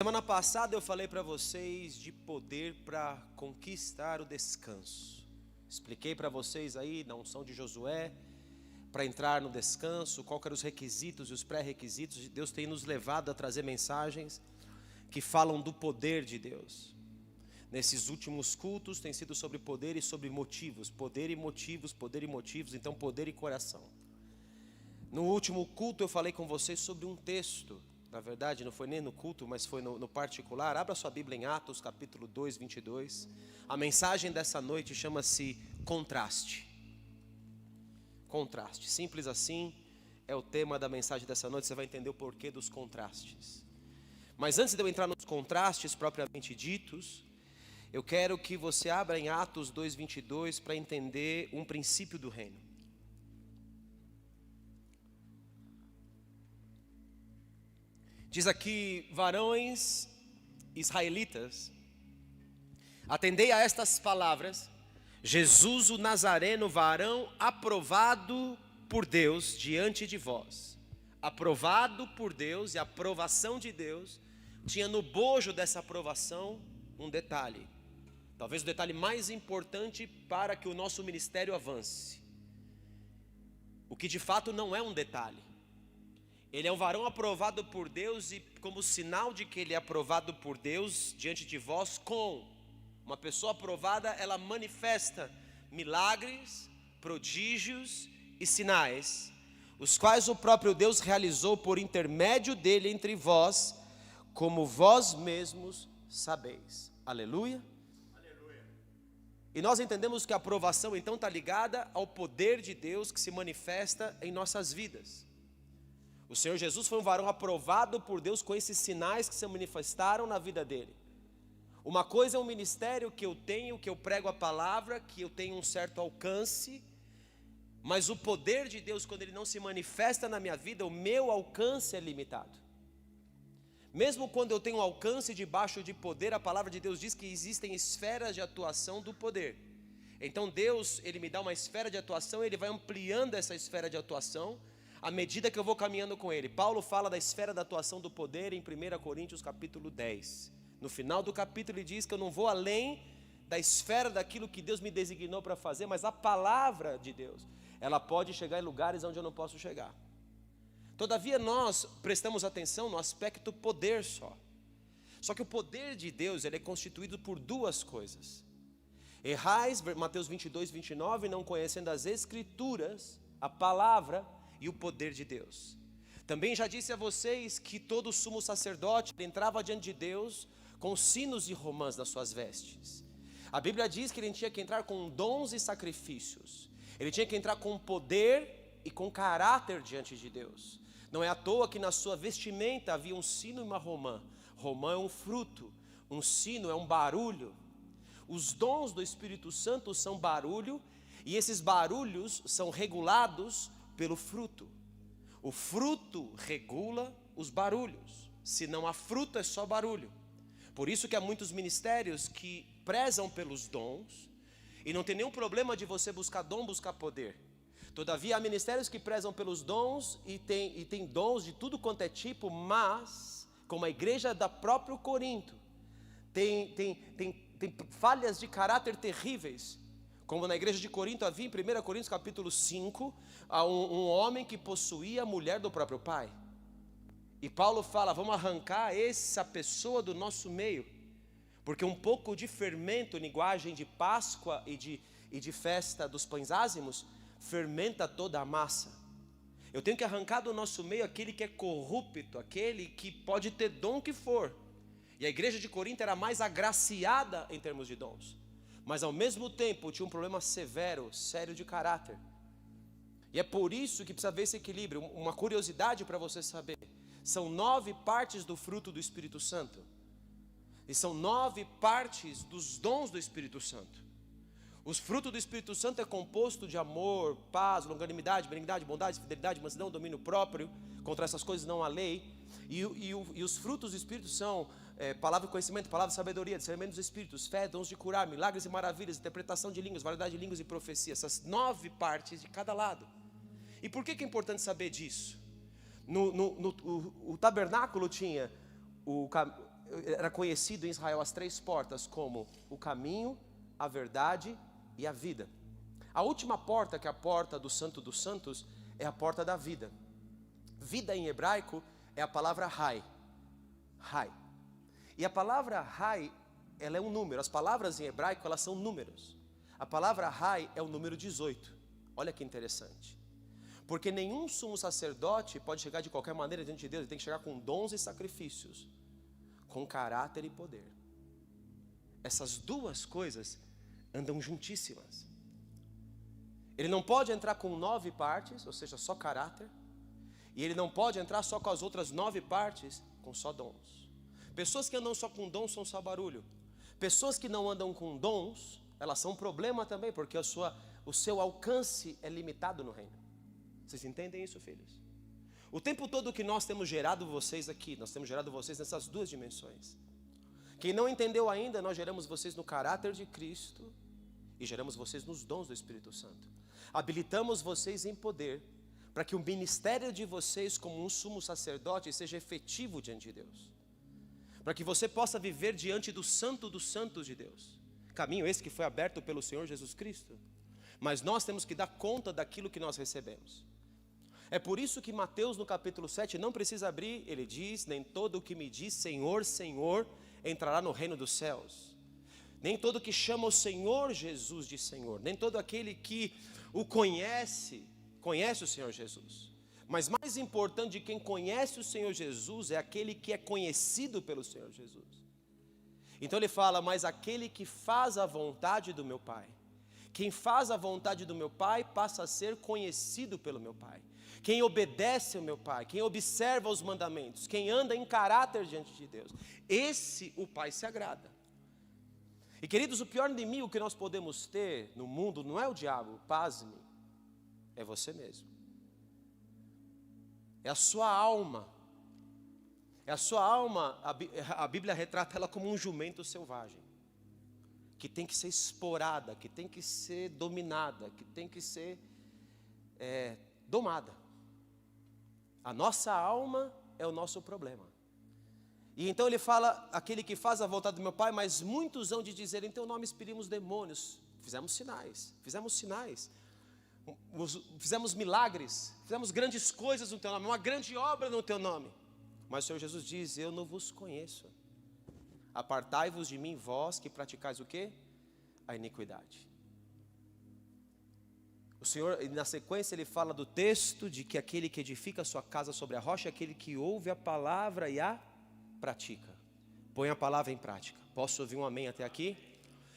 Semana passada eu falei para vocês de poder para conquistar o descanso. Expliquei para vocês aí na unção de Josué, para entrar no descanso, quais eram os requisitos e os pré-requisitos. Deus tem nos levado a trazer mensagens que falam do poder de Deus. Nesses últimos cultos tem sido sobre poder e sobre motivos. Poder e motivos, então poder e coração. No último culto eu falei com vocês sobre um texto. Na verdade, não foi nem no culto, mas foi no particular. Abra sua Bíblia em Atos, capítulo 2, 22. A mensagem dessa noite chama-se contraste. Contraste, simples assim, é o tema da mensagem dessa noite. Você vai entender o porquê dos contrastes. Mas antes de eu entrar nos contrastes propriamente ditos, eu quero que você abra em Atos 2, 22 para entender um princípio do reino. Diz aqui: varões israelitas, atendei a estas palavras. Jesus o Nazareno, varão aprovado por Deus diante de vós. Aprovado por Deus, e a aprovação de Deus tinha no bojo dessa aprovação um detalhe. Talvez o detalhe mais importante para que o nosso ministério avance. O que de fato não é um detalhe. Ele é um varão aprovado por Deus, e como sinal de que ele é aprovado por Deus diante de vós, com uma pessoa aprovada, ela manifesta milagres, prodígios e sinais, os quais o próprio Deus realizou por intermédio dele entre vós, como vós mesmos sabeis. Aleluia. Aleluia. E nós entendemos que a aprovação então está ligada ao poder de Deus que se manifesta em nossas vidas. O Senhor Jesus foi um varão aprovado por Deus com esses sinais que se manifestaram na vida dele. Uma coisa é um ministério que eu tenho, que eu prego a palavra, que eu tenho um certo alcance, mas o poder de Deus, quando ele não se manifesta na minha vida, o meu alcance é limitado. Mesmo quando eu tenho um alcance debaixo de poder, a palavra de Deus diz que existem esferas de atuação do poder. Então Deus, ele me dá uma esfera de atuação, ele vai ampliando essa esfera de atuação à medida que eu vou caminhando com ele. Paulo fala da esfera da atuação do poder em 1 Coríntios capítulo 10. No final do capítulo ele diz que eu não vou além da esfera daquilo que Deus me designou para fazer, mas a palavra de Deus, ela pode chegar em lugares onde eu não posso chegar. Todavia nós prestamos atenção no aspecto poder só. Só que o poder de Deus, ele é constituído por duas coisas. Errais, Mateus 22, 29, não conhecendo as escrituras, a palavra e o poder de Deus. Também já disse a vocês que todo sumo sacerdote entrava diante de Deus com sinos e romãs nas suas vestes. A Bíblia diz que ele tinha que entrar com dons e sacrifícios. Ele tinha que entrar com poder e com caráter diante de Deus. Não é à toa que na sua vestimenta havia um sino e uma romã. Romã é um fruto, um sino é um barulho. Os dons do Espírito Santo são barulho, e esses barulhos são regulados pelo fruto. O fruto regula os barulhos. Se não há fruto, é só barulho. Por isso que há muitos ministérios que prezam pelos dons, e não tem nenhum problema de você buscar dom, buscar poder. Todavia há ministérios que prezam pelos dons, e tem dons de tudo quanto é tipo, mas como a igreja da própria Corinto tem falhas de caráter terríveis. Como na igreja de Corinto havia em 1 Coríntios capítulo 5, um homem que possuía a mulher do próprio pai. E Paulo fala: vamos arrancar essa pessoa do nosso meio, porque um pouco de fermento, linguagem de Páscoa e de festa dos pães ázimos, fermenta toda a massa. Eu tenho que arrancar do nosso meio aquele que é corrupto, aquele que pode ter dom que for. E a igreja de Corinto era mais agraciada em termos de dons, mas ao mesmo tempo tinha um problema severo, sério de caráter. E é por isso que precisa haver esse equilíbrio. Uma curiosidade para você saber: são 9 partes do fruto do Espírito Santo, e são 9 partes dos dons do Espírito Santo. Os frutos do Espírito Santo é composto de amor, paz, longanimidade, benignidade, bondade, fidelidade, mansidão, domínio próprio. Contra essas coisas não há lei. E os frutos do Espírito são palavra de conhecimento, palavra de sabedoria, discernimento dos espíritos, fé, dons de curar, milagres e maravilhas, interpretação de línguas, variedade de línguas e profecia. Essas 9 partes de cada lado. E por que é importante saber disso? O tabernáculo tinha era conhecido em Israel as 3 portas como o caminho, a verdade e a vida. A última porta, que é a porta do Santo dos Santos, é a porta da vida. Vida em hebraico é a palavra Rai. Rai. E a palavra Rai, ela é um número. As palavras em hebraico, elas são números. A palavra Rai é o número 18. Olha que interessante. Porque nenhum sumo sacerdote pode chegar de qualquer maneira diante de Deus. Ele tem que chegar com dons e sacrifícios, com caráter e poder. Essas duas coisas andam juntíssimas. Ele não pode entrar com 9 partes, ou seja, só caráter. E ele não pode entrar só com as outras 9 partes, com só dons. Pessoas que andam só com dons são só barulho. Pessoas que não andam com dons, elas são um problema também, porque o seu alcance é limitado no reino. Vocês entendem isso, filhos? O tempo todo que nós temos gerado vocês aqui, nós temos gerado vocês nessas 2 dimensões. Quem não entendeu ainda, nós geramos vocês no caráter de Cristo e geramos vocês nos dons do Espírito Santo. Habilitamos vocês em poder para que o ministério de vocês como um sumo sacerdote seja efetivo diante de Deus. Para que você possa viver diante do Santo dos Santos de Deus. Caminho esse que foi aberto pelo Senhor Jesus Cristo. Mas nós temos que dar conta daquilo que nós recebemos. É por isso que Mateus no capítulo 7 não precisa abrir, ele diz: nem todo o que me diz Senhor, Senhor, entrará no reino dos céus. Nem todo o que chama o Senhor Jesus de Senhor, nem todo aquele que o conhece o Senhor Jesus. Mas mais importante de quem conhece o Senhor Jesus é aquele que é conhecido pelo Senhor Jesus. Então ele fala: mas aquele que faz a vontade do meu Pai. Quem faz a vontade do meu Pai passa a ser conhecido pelo meu Pai. Quem obedece ao meu Pai, quem observa os mandamentos, quem anda em caráter diante de Deus, esse o Pai se agrada. E queridos, o pior inimigo que nós podemos ter no mundo não é o diabo, pasme, é você mesmo. É a sua alma. É a sua alma, a Bíblia retrata ela como um jumento selvagem, que tem que ser explorada, que tem que ser dominada, que tem que ser domada. A nossa alma é o nosso problema. E então ele fala: aquele que faz a vontade do meu Pai, mas muitos hão de dizer: em teu nome expelimos demônios. Fizemos sinais, fizemos milagres, fizemos grandes coisas no teu nome, uma grande obra no teu nome. Mas o Senhor Jesus diz: eu não vos conheço. Apartai-vos de mim, vós que praticais o quê? A iniquidade. O Senhor, na sequência, ele fala do texto de que aquele que edifica a sua casa sobre a rocha é aquele que ouve a palavra e a pratica. Põe a palavra em prática. Posso ouvir um amém até aqui?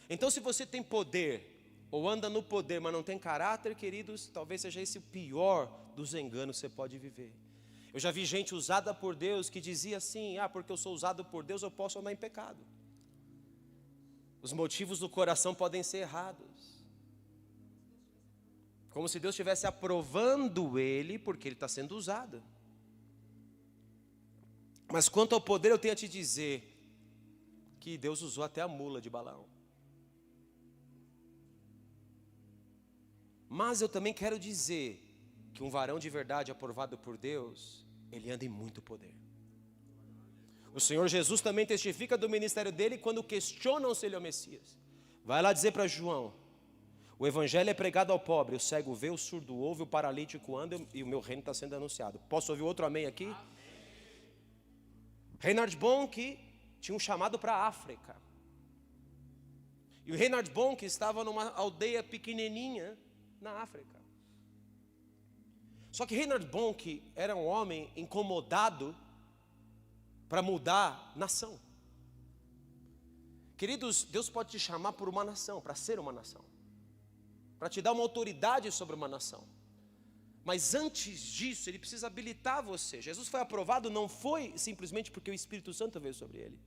Então, se você tem poder, ou anda no poder, mas não tem caráter, queridos, talvez seja esse o pior dos enganos que você pode viver. Eu já vi gente usada por Deus que dizia assim: porque eu sou usado por Deus, eu posso andar em pecado. Os motivos do coração podem ser errados. Como se Deus estivesse aprovando ele, porque ele está sendo usado. Mas quanto ao poder, eu tenho a te dizer que Deus usou até a mula de Balaão. Mas eu também quero dizer que um varão de verdade aprovado por Deus, ele anda em muito poder. O Senhor Jesus também testifica do ministério dele quando questionam se ele é o Messias. Vai lá dizer para João: o evangelho é pregado ao pobre, o cego vê, o surdo ouve, o paralítico anda e o meu reino está sendo anunciado. Posso ouvir outro amém aqui? Amém. Reinhard Bonnke tinha um chamado para a África. E o Reinhard Bonnke estava numa aldeia pequenininha na África. Só que Reinhard Bonnke era um homem incomodado para mudar nação. Queridos, Deus pode te chamar por uma nação, para ser uma nação, para te dar uma autoridade sobre uma nação. Mas antes disso, Ele precisa habilitar você. Jesus foi aprovado não foi simplesmente porque o Espírito Santo veio sobre Ele,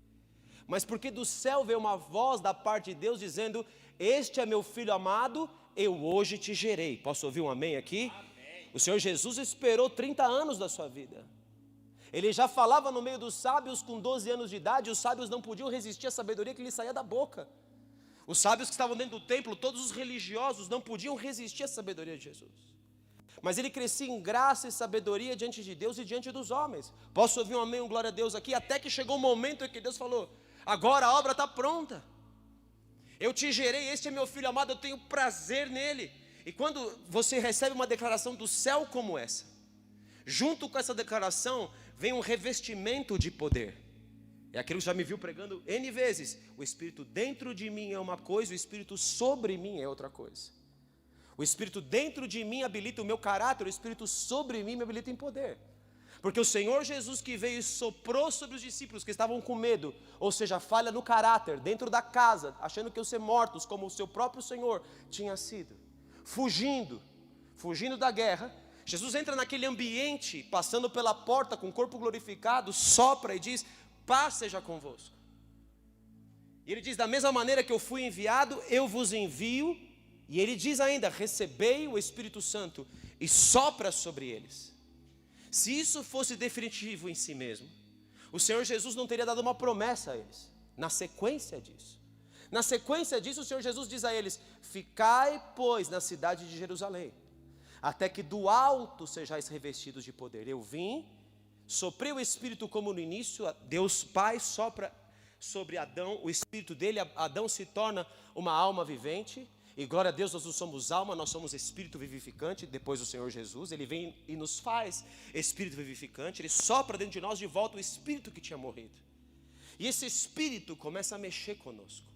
mas porque do céu veio uma voz da parte de Deus dizendo: este é meu filho amado, eu hoje te gerei. Posso ouvir um amém aqui? Amém. O Senhor Jesus esperou 30 anos da sua vida. Ele já falava no meio dos sábios com 12 anos de idade. Os sábios não podiam resistir à sabedoria que lhe saía da boca. Os sábios que estavam dentro do templo, todos os religiosos, não podiam resistir à sabedoria de Jesus. mas ele crescia em graça e sabedoria diante de Deus e diante dos homens. Posso ouvir um amém, um glória a Deus aqui? Até que chegou o momento em que Deus falou: agora a obra está pronta. Eu te gerei, este é meu filho amado, eu tenho prazer nele. E quando você recebe uma declaração do céu como essa, junto com essa declaração vem um revestimento de poder. É aquilo que já me viu pregando N vezes. O Espírito dentro de mim é uma coisa, o Espírito sobre mim é outra coisa. O Espírito dentro de mim habilita o meu caráter, o Espírito sobre mim me habilita em poder. Porque o Senhor Jesus que veio e soprou sobre os discípulos que estavam com medo, ou seja, falha no caráter, dentro da casa, achando que iam ser mortos, como o seu próprio Senhor tinha sido. Fugindo da guerra, Jesus entra naquele ambiente, passando pela porta com o corpo glorificado, sopra e diz: paz seja convosco. E ele diz: da mesma maneira que eu fui enviado, eu vos envio. E ele diz ainda: recebei o Espírito Santo, e sopra sobre eles. Se isso fosse definitivo em si mesmo, o Senhor Jesus não teria dado uma promessa a eles. Na sequência disso, o Senhor Jesus diz a eles: ficai, pois, na cidade de Jerusalém, até que do alto sejais revestidos de poder. Eu vim, soprei o Espírito como no início, Deus Pai sopra sobre Adão, o Espírito dele, Adão se torna uma alma vivente, e glória a Deus, nós não somos alma, nós somos Espírito vivificante. Depois do Senhor Jesus, Ele vem e nos faz Espírito vivificante, Ele sopra dentro de nós de volta o Espírito que tinha morrido, e esse Espírito começa a mexer conosco.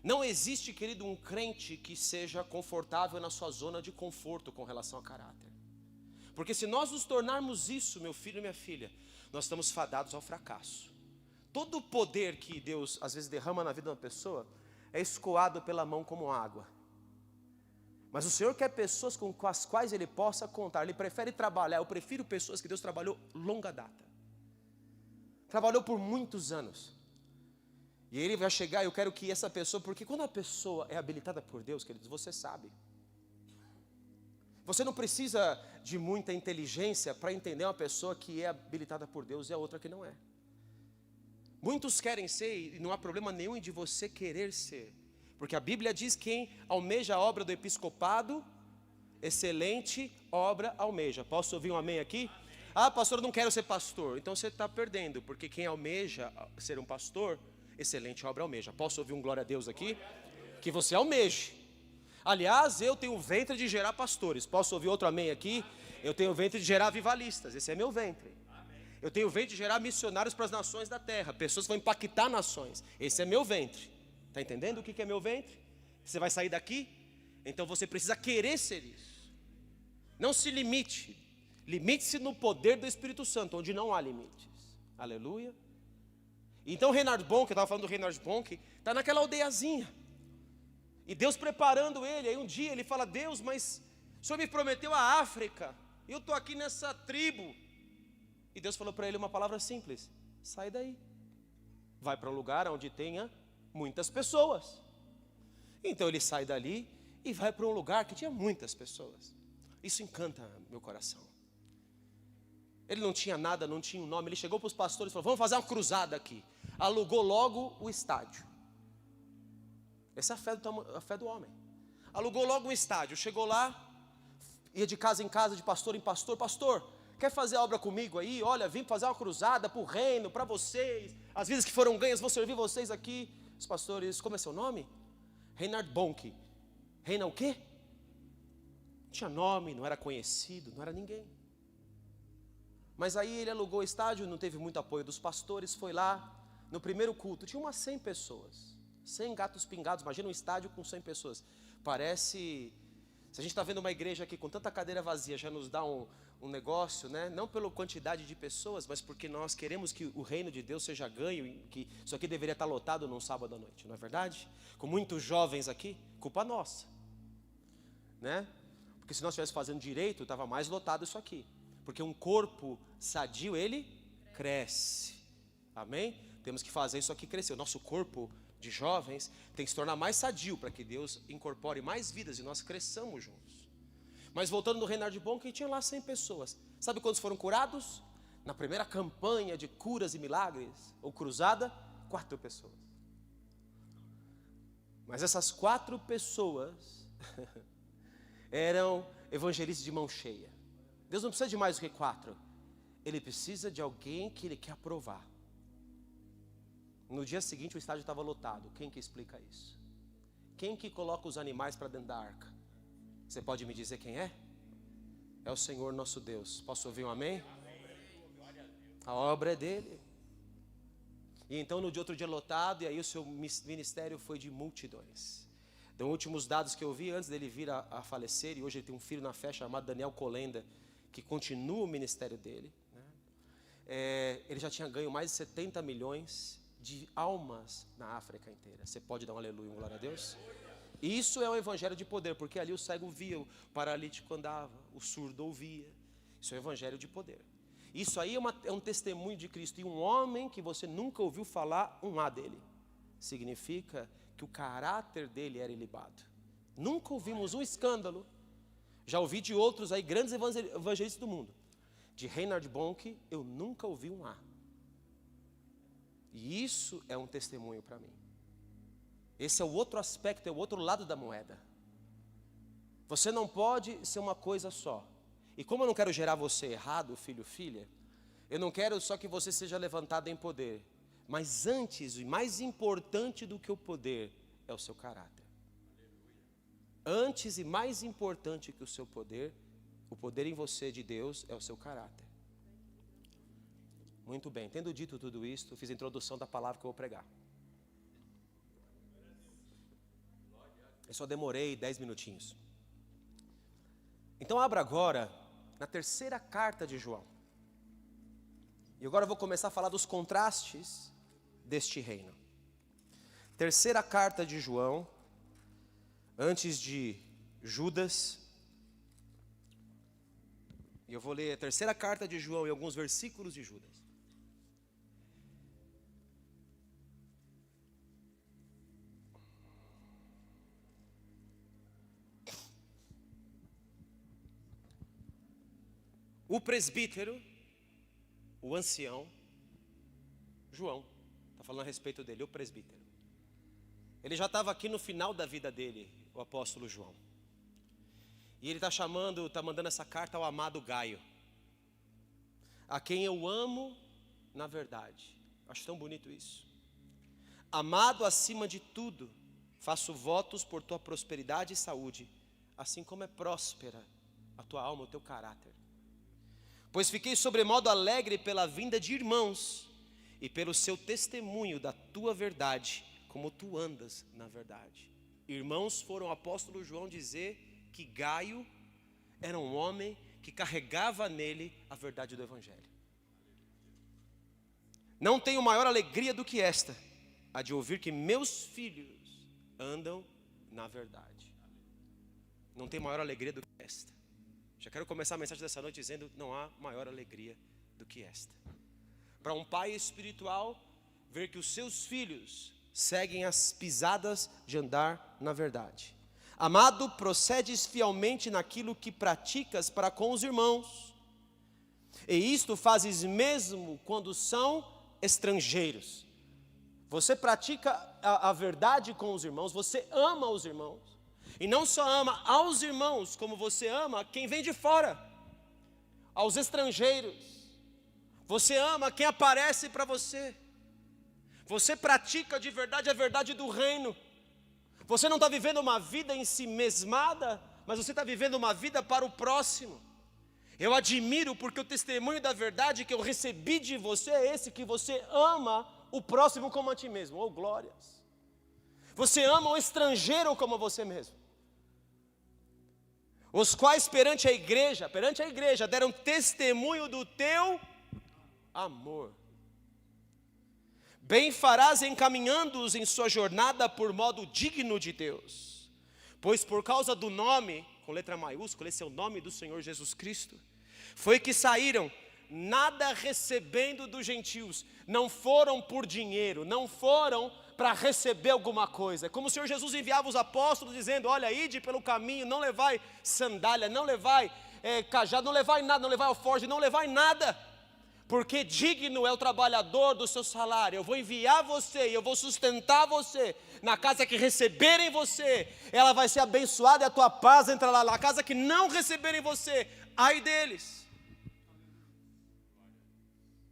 Não existe, querido, um crente que seja confortável na sua zona de conforto com relação a caráter. Porque se nós nos tornarmos isso, meu filho e minha filha, nós estamos fadados ao fracasso. Todo o poder que Deus às vezes derrama na vida de uma pessoa é escoado pela mão como água. Mas o Senhor quer pessoas com as quais Ele possa contar. Ele prefere trabalhar, eu prefiro pessoas que Deus trabalhou longa data. Trabalhou por muitos anos. E Ele vai chegar, eu quero que essa pessoa, porque quando a pessoa é habilitada por Deus, queridos, você sabe. Você não precisa de muita inteligência para entender uma pessoa que é habilitada por Deus e a outra que não é. Muitos querem ser, e não há problema nenhum de você querer ser. Porque a Bíblia diz: quem almeja a obra do episcopado, excelente obra almeja. Posso ouvir um amém aqui? Amém. Ah, pastor, eu não quero ser pastor. Então você está perdendo, porque quem almeja ser um pastor, excelente obra almeja. Posso ouvir um glória a Deus aqui? Que você almeje. Aliás, eu tenho o ventre de gerar pastores. Posso ouvir outro amém aqui? Eu tenho o ventre de gerar avivalistas. Esse é meu ventre. Eu tenho o ventre de gerar missionários para as nações da terra, pessoas que vão impactar nações. Esse é meu ventre. Está entendendo o que é meu ventre? Você vai sair daqui? Então você precisa querer ser isso. Não se limite. Limite-se no poder do Espírito Santo, onde não há limites. Aleluia. Então Reinhard Bonk, eu estava falando do Reinhard Bonk, está naquela aldeiazinha. E Deus preparando ele. Aí um dia ele fala: Deus, mas o Senhor me prometeu a África. E eu estou aqui nessa tribo. E Deus falou para ele uma palavra simples: sai daí. Vai para um lugar onde tenha muitas pessoas. Então ele sai dali e vai para um lugar que tinha muitas pessoas. Isso encanta meu coração. Ele não tinha nada, não tinha um nome. Ele chegou para os pastores e falou: vamos fazer uma cruzada aqui. Alugou logo o estádio. Essa é a fé do homem. Alugou logo um estádio. Chegou lá, ia de casa em casa, de pastor em pastor. Pastor, quer fazer a obra comigo aí? Olha, vim fazer uma cruzada para o reino, para vocês. As vidas que foram ganhas, vou servir vocês aqui. Os pastores: como é seu nome? Reinhard Bonk. Reinhard o quê? Não tinha nome, não era conhecido, não era ninguém. Mas aí ele alugou o estádio, não teve muito apoio dos pastores, foi lá. No primeiro culto, tinha umas 100 pessoas. 100 gatos pingados, imagina um estádio com 100 pessoas. Parece... Se a gente está vendo uma igreja aqui com tanta cadeira vazia, já nos dá um negócio, né? Não pela quantidade de pessoas, mas porque nós queremos que o reino de Deus seja ganho, que isso aqui deveria estar lotado num sábado à noite, não é verdade? Com muitos jovens aqui, culpa nossa, né? Porque se nós estivéssemos fazendo direito, estava mais lotado isso aqui. Porque um corpo sadio, ele cresce, amém? Temos que fazer isso aqui crescer. O nosso corpo de jovens tem que se tornar mais sadio, para que Deus incorpore mais vidas e nós cresçamos juntos. Mas voltando no Reinhard Bonk, tinha lá 100 pessoas. Sabe quantos foram curados? Na primeira campanha de curas e milagres, ou cruzada, 4 pessoas. Mas essas 4 pessoas eram evangelista de mão cheia. Deus não precisa de mais do que 4. Ele precisa de alguém que Ele quer aprovar. No dia seguinte o estádio estava lotado. Quem que explica isso? Quem que coloca os animais para dentro da arca? Você pode me dizer quem é? É o Senhor nosso Deus. Posso ouvir um amém? A obra é dele. E então no outro dia lotado, e aí o seu ministério foi de multidões. Dos últimos dados que eu vi, antes dele vir a falecer, e hoje ele tem um filho na fé chamado Daniel Colenda, que continua o ministério dele, né? Ele já tinha ganho mais de 70 milhões de almas na África inteira. Você pode dar um aleluia, glória a Deus? Isso é o evangelho de poder, porque ali o cego via, o paralítico andava, o surdo ouvia. Isso é o evangelho de poder. Isso aí é um testemunho de Cristo. E um homem que você nunca ouviu falar um A dele, significa que o caráter dele era ilibado. Nunca ouvimos um escândalo. Já ouvi de outros aí, grandes evangelistas do mundo. De Reinhard Bonk, eu nunca ouvi um A. E isso é um testemunho para mim. Esse é o outro aspecto, é o outro lado da moeda. Você não pode ser uma coisa só. E como eu não quero gerar você errado, filho, filha, eu não quero só que você seja levantado em poder. Mas antes, e mais importante do que o poder, é o seu caráter. Antes e mais importante que o seu poder, o poder em você de Deus é o seu caráter. Muito bem, tendo dito tudo isto, fiz a introdução da palavra que eu vou pregar. Eu só demorei 10 minutinhos. Então abra agora na terceira carta de João. E agora eu vou começar a falar dos contrastes deste reino. Terceira carta de João, antes de Judas. E eu vou ler a terceira carta de João e alguns versículos de Judas. O presbítero, o ancião, João, está falando a respeito dele, o presbítero. Ele já estava aqui no final da vida dele, o apóstolo João. E ele está mandando essa carta ao amado Gaio, a quem eu amo na verdade. Acho tão bonito isso. Amado acima de tudo, faço votos por tua prosperidade e saúde, assim como é próspera a tua alma, o teu caráter. Pois fiquei sobremodo alegre pela vinda de irmãos e pelo seu testemunho da tua verdade, como tu andas na verdade. Irmãos foram ao apóstolo João dizer que Gaio era um homem que carregava nele a verdade do evangelho. Não tenho maior alegria do que esta, a de ouvir que meus filhos andam na verdade. Não tem maior alegria do que esta. Já quero começar a mensagem dessa noite dizendo: não há maior alegria do que esta. Para um pai espiritual, ver que os seus filhos seguem as pisadas de andar na verdade. Amado, procedes fielmente naquilo que praticas para com os irmãos, e isto fazes mesmo quando são estrangeiros. Você pratica a verdade com os irmãos, você ama os irmãos. E não só ama aos irmãos, como você ama quem vem de fora, aos estrangeiros. Você ama quem aparece para você. Você pratica de verdade a verdade do reino. Você não está vivendo uma vida em si mesmada, mas você está vivendo uma vida para o próximo. Eu admiro porque o testemunho da verdade que eu recebi de você é esse, que você ama o próximo como a ti mesmo. Oh, glórias! Você ama o estrangeiro como você mesmo. Os quais perante a igreja deram testemunho do teu amor. Bem farás encaminhando-os em sua jornada por modo digno de Deus, pois por causa do nome, com letra maiúscula, esse é o nome do Senhor Jesus Cristo, foi que saíram, nada recebendo dos gentios. Não foram por dinheiro, não foram para receber alguma coisa. Como o Senhor Jesus enviava os apóstolos dizendo: olha, ide pelo caminho, não levai sandália, não levai cajado, não levai nada, não levai alforje, não levai nada. porque digno é o trabalhador do seu salário. Eu vou enviar você e eu vou sustentar você. Na casa que receberem você, ela vai ser abençoada e a tua paz entrará lá. Na casa que não receberem você, ai deles.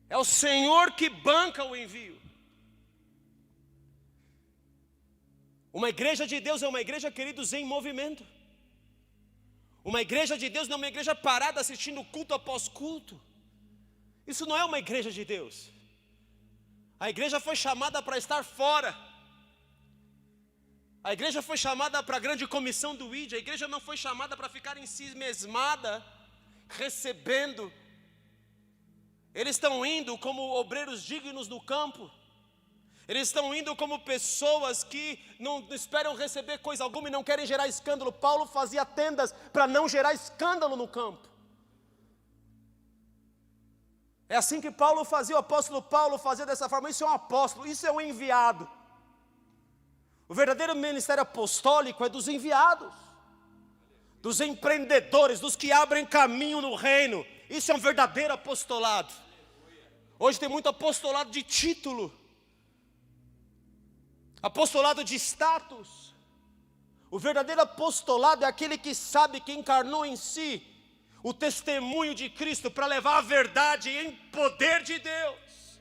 É o Senhor que banca o envio. Uma igreja de Deus é uma igreja, queridos, em movimento. Uma igreja de Deus não é uma igreja parada assistindo culto após culto. Isso não é uma igreja de Deus. A igreja foi chamada para estar fora. A igreja foi chamada para a grande comissão do ID. A igreja não foi chamada para ficar em si mesmada, recebendo. Eles estão indo como obreiros dignos no campo. Eles estão indo como pessoas que não esperam receber coisa alguma e não querem gerar escândalo. Paulo fazia tendas para não gerar escândalo no campo. É assim que Paulo fazia, o apóstolo Paulo fazia dessa forma. Isso é um apóstolo, isso é um enviado. O verdadeiro ministério apostólico é dos enviados, dos empreendedores, dos que abrem caminho no reino. Isso é um verdadeiro apostolado. Hoje tem muito apostolado de título, apostolado de status. O verdadeiro apostolado é aquele que sabe que encarnou em si o testemunho de Cristo para levar a verdade em poder de Deus.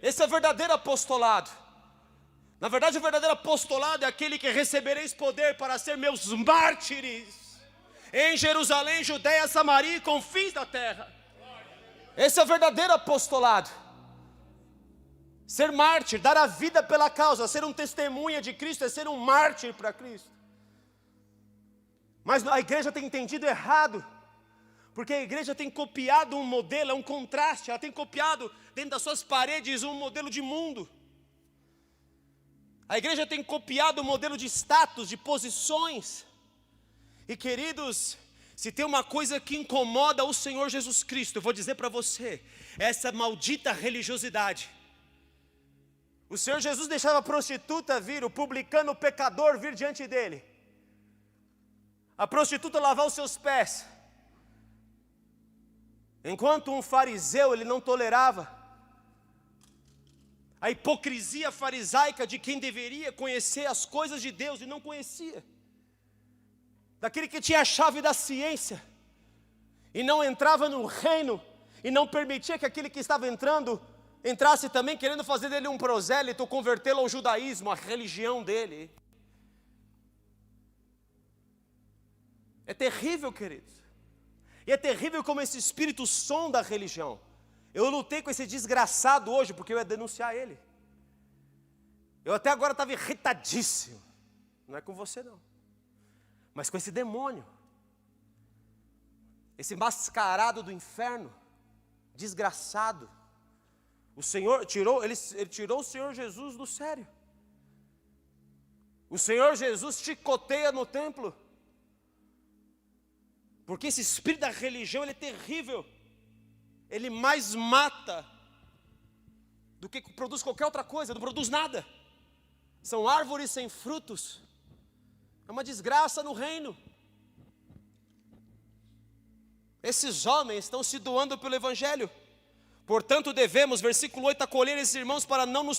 Esse é o verdadeiro apostolado. Na verdade, o verdadeiro apostolado é aquele que recebereis poder para ser meus mártires em Jerusalém, Judeia, Samaria e confins da terra. Esse é o verdadeiro apostolado. Ser mártir, dar a vida pela causa, ser um testemunha de Cristo é ser um mártir para Cristo. Mas a igreja tem entendido errado, porque a igreja tem copiado um modelo, é um contraste, ela tem copiado dentro das suas paredes um modelo de mundo. A igreja tem copiado o modelo de status, de posições. E queridos, se tem uma coisa que incomoda o Senhor Jesus Cristo, eu vou dizer para você, essa maldita religiosidade. O Senhor Jesus deixava a prostituta vir, o publicano, o pecador vir diante dele. A prostituta lavar os seus pés. Enquanto um fariseu, ele não tolerava a hipocrisia farisaica de quem deveria conhecer as coisas de Deus e não conhecia. Daquele que tinha a chave da ciência e não entrava no reino e não permitia que aquele que estava entrando entrasse também, querendo fazer dele um prosélito, convertê-lo ao judaísmo, a religião dele. É terrível, queridos. E é terrível como esse espírito sonda a religião. Eu lutei com esse desgraçado hoje, porque eu ia denunciar ele. Eu até agora estava irritadíssimo. Não é com você não. Mas com esse demônio. Esse mascarado do inferno. Desgraçado. O Senhor tirou, ele tirou o Senhor Jesus do sério. O Senhor Jesus chicoteia no templo. Porque esse espírito da religião, ele é terrível. Ele mais mata do que produz qualquer outra coisa, não produz nada. São árvores sem frutos. É uma desgraça no reino. Esses homens estão se doando pelo Evangelho. Portanto devemos, versículo 8, acolher esses irmãos para nos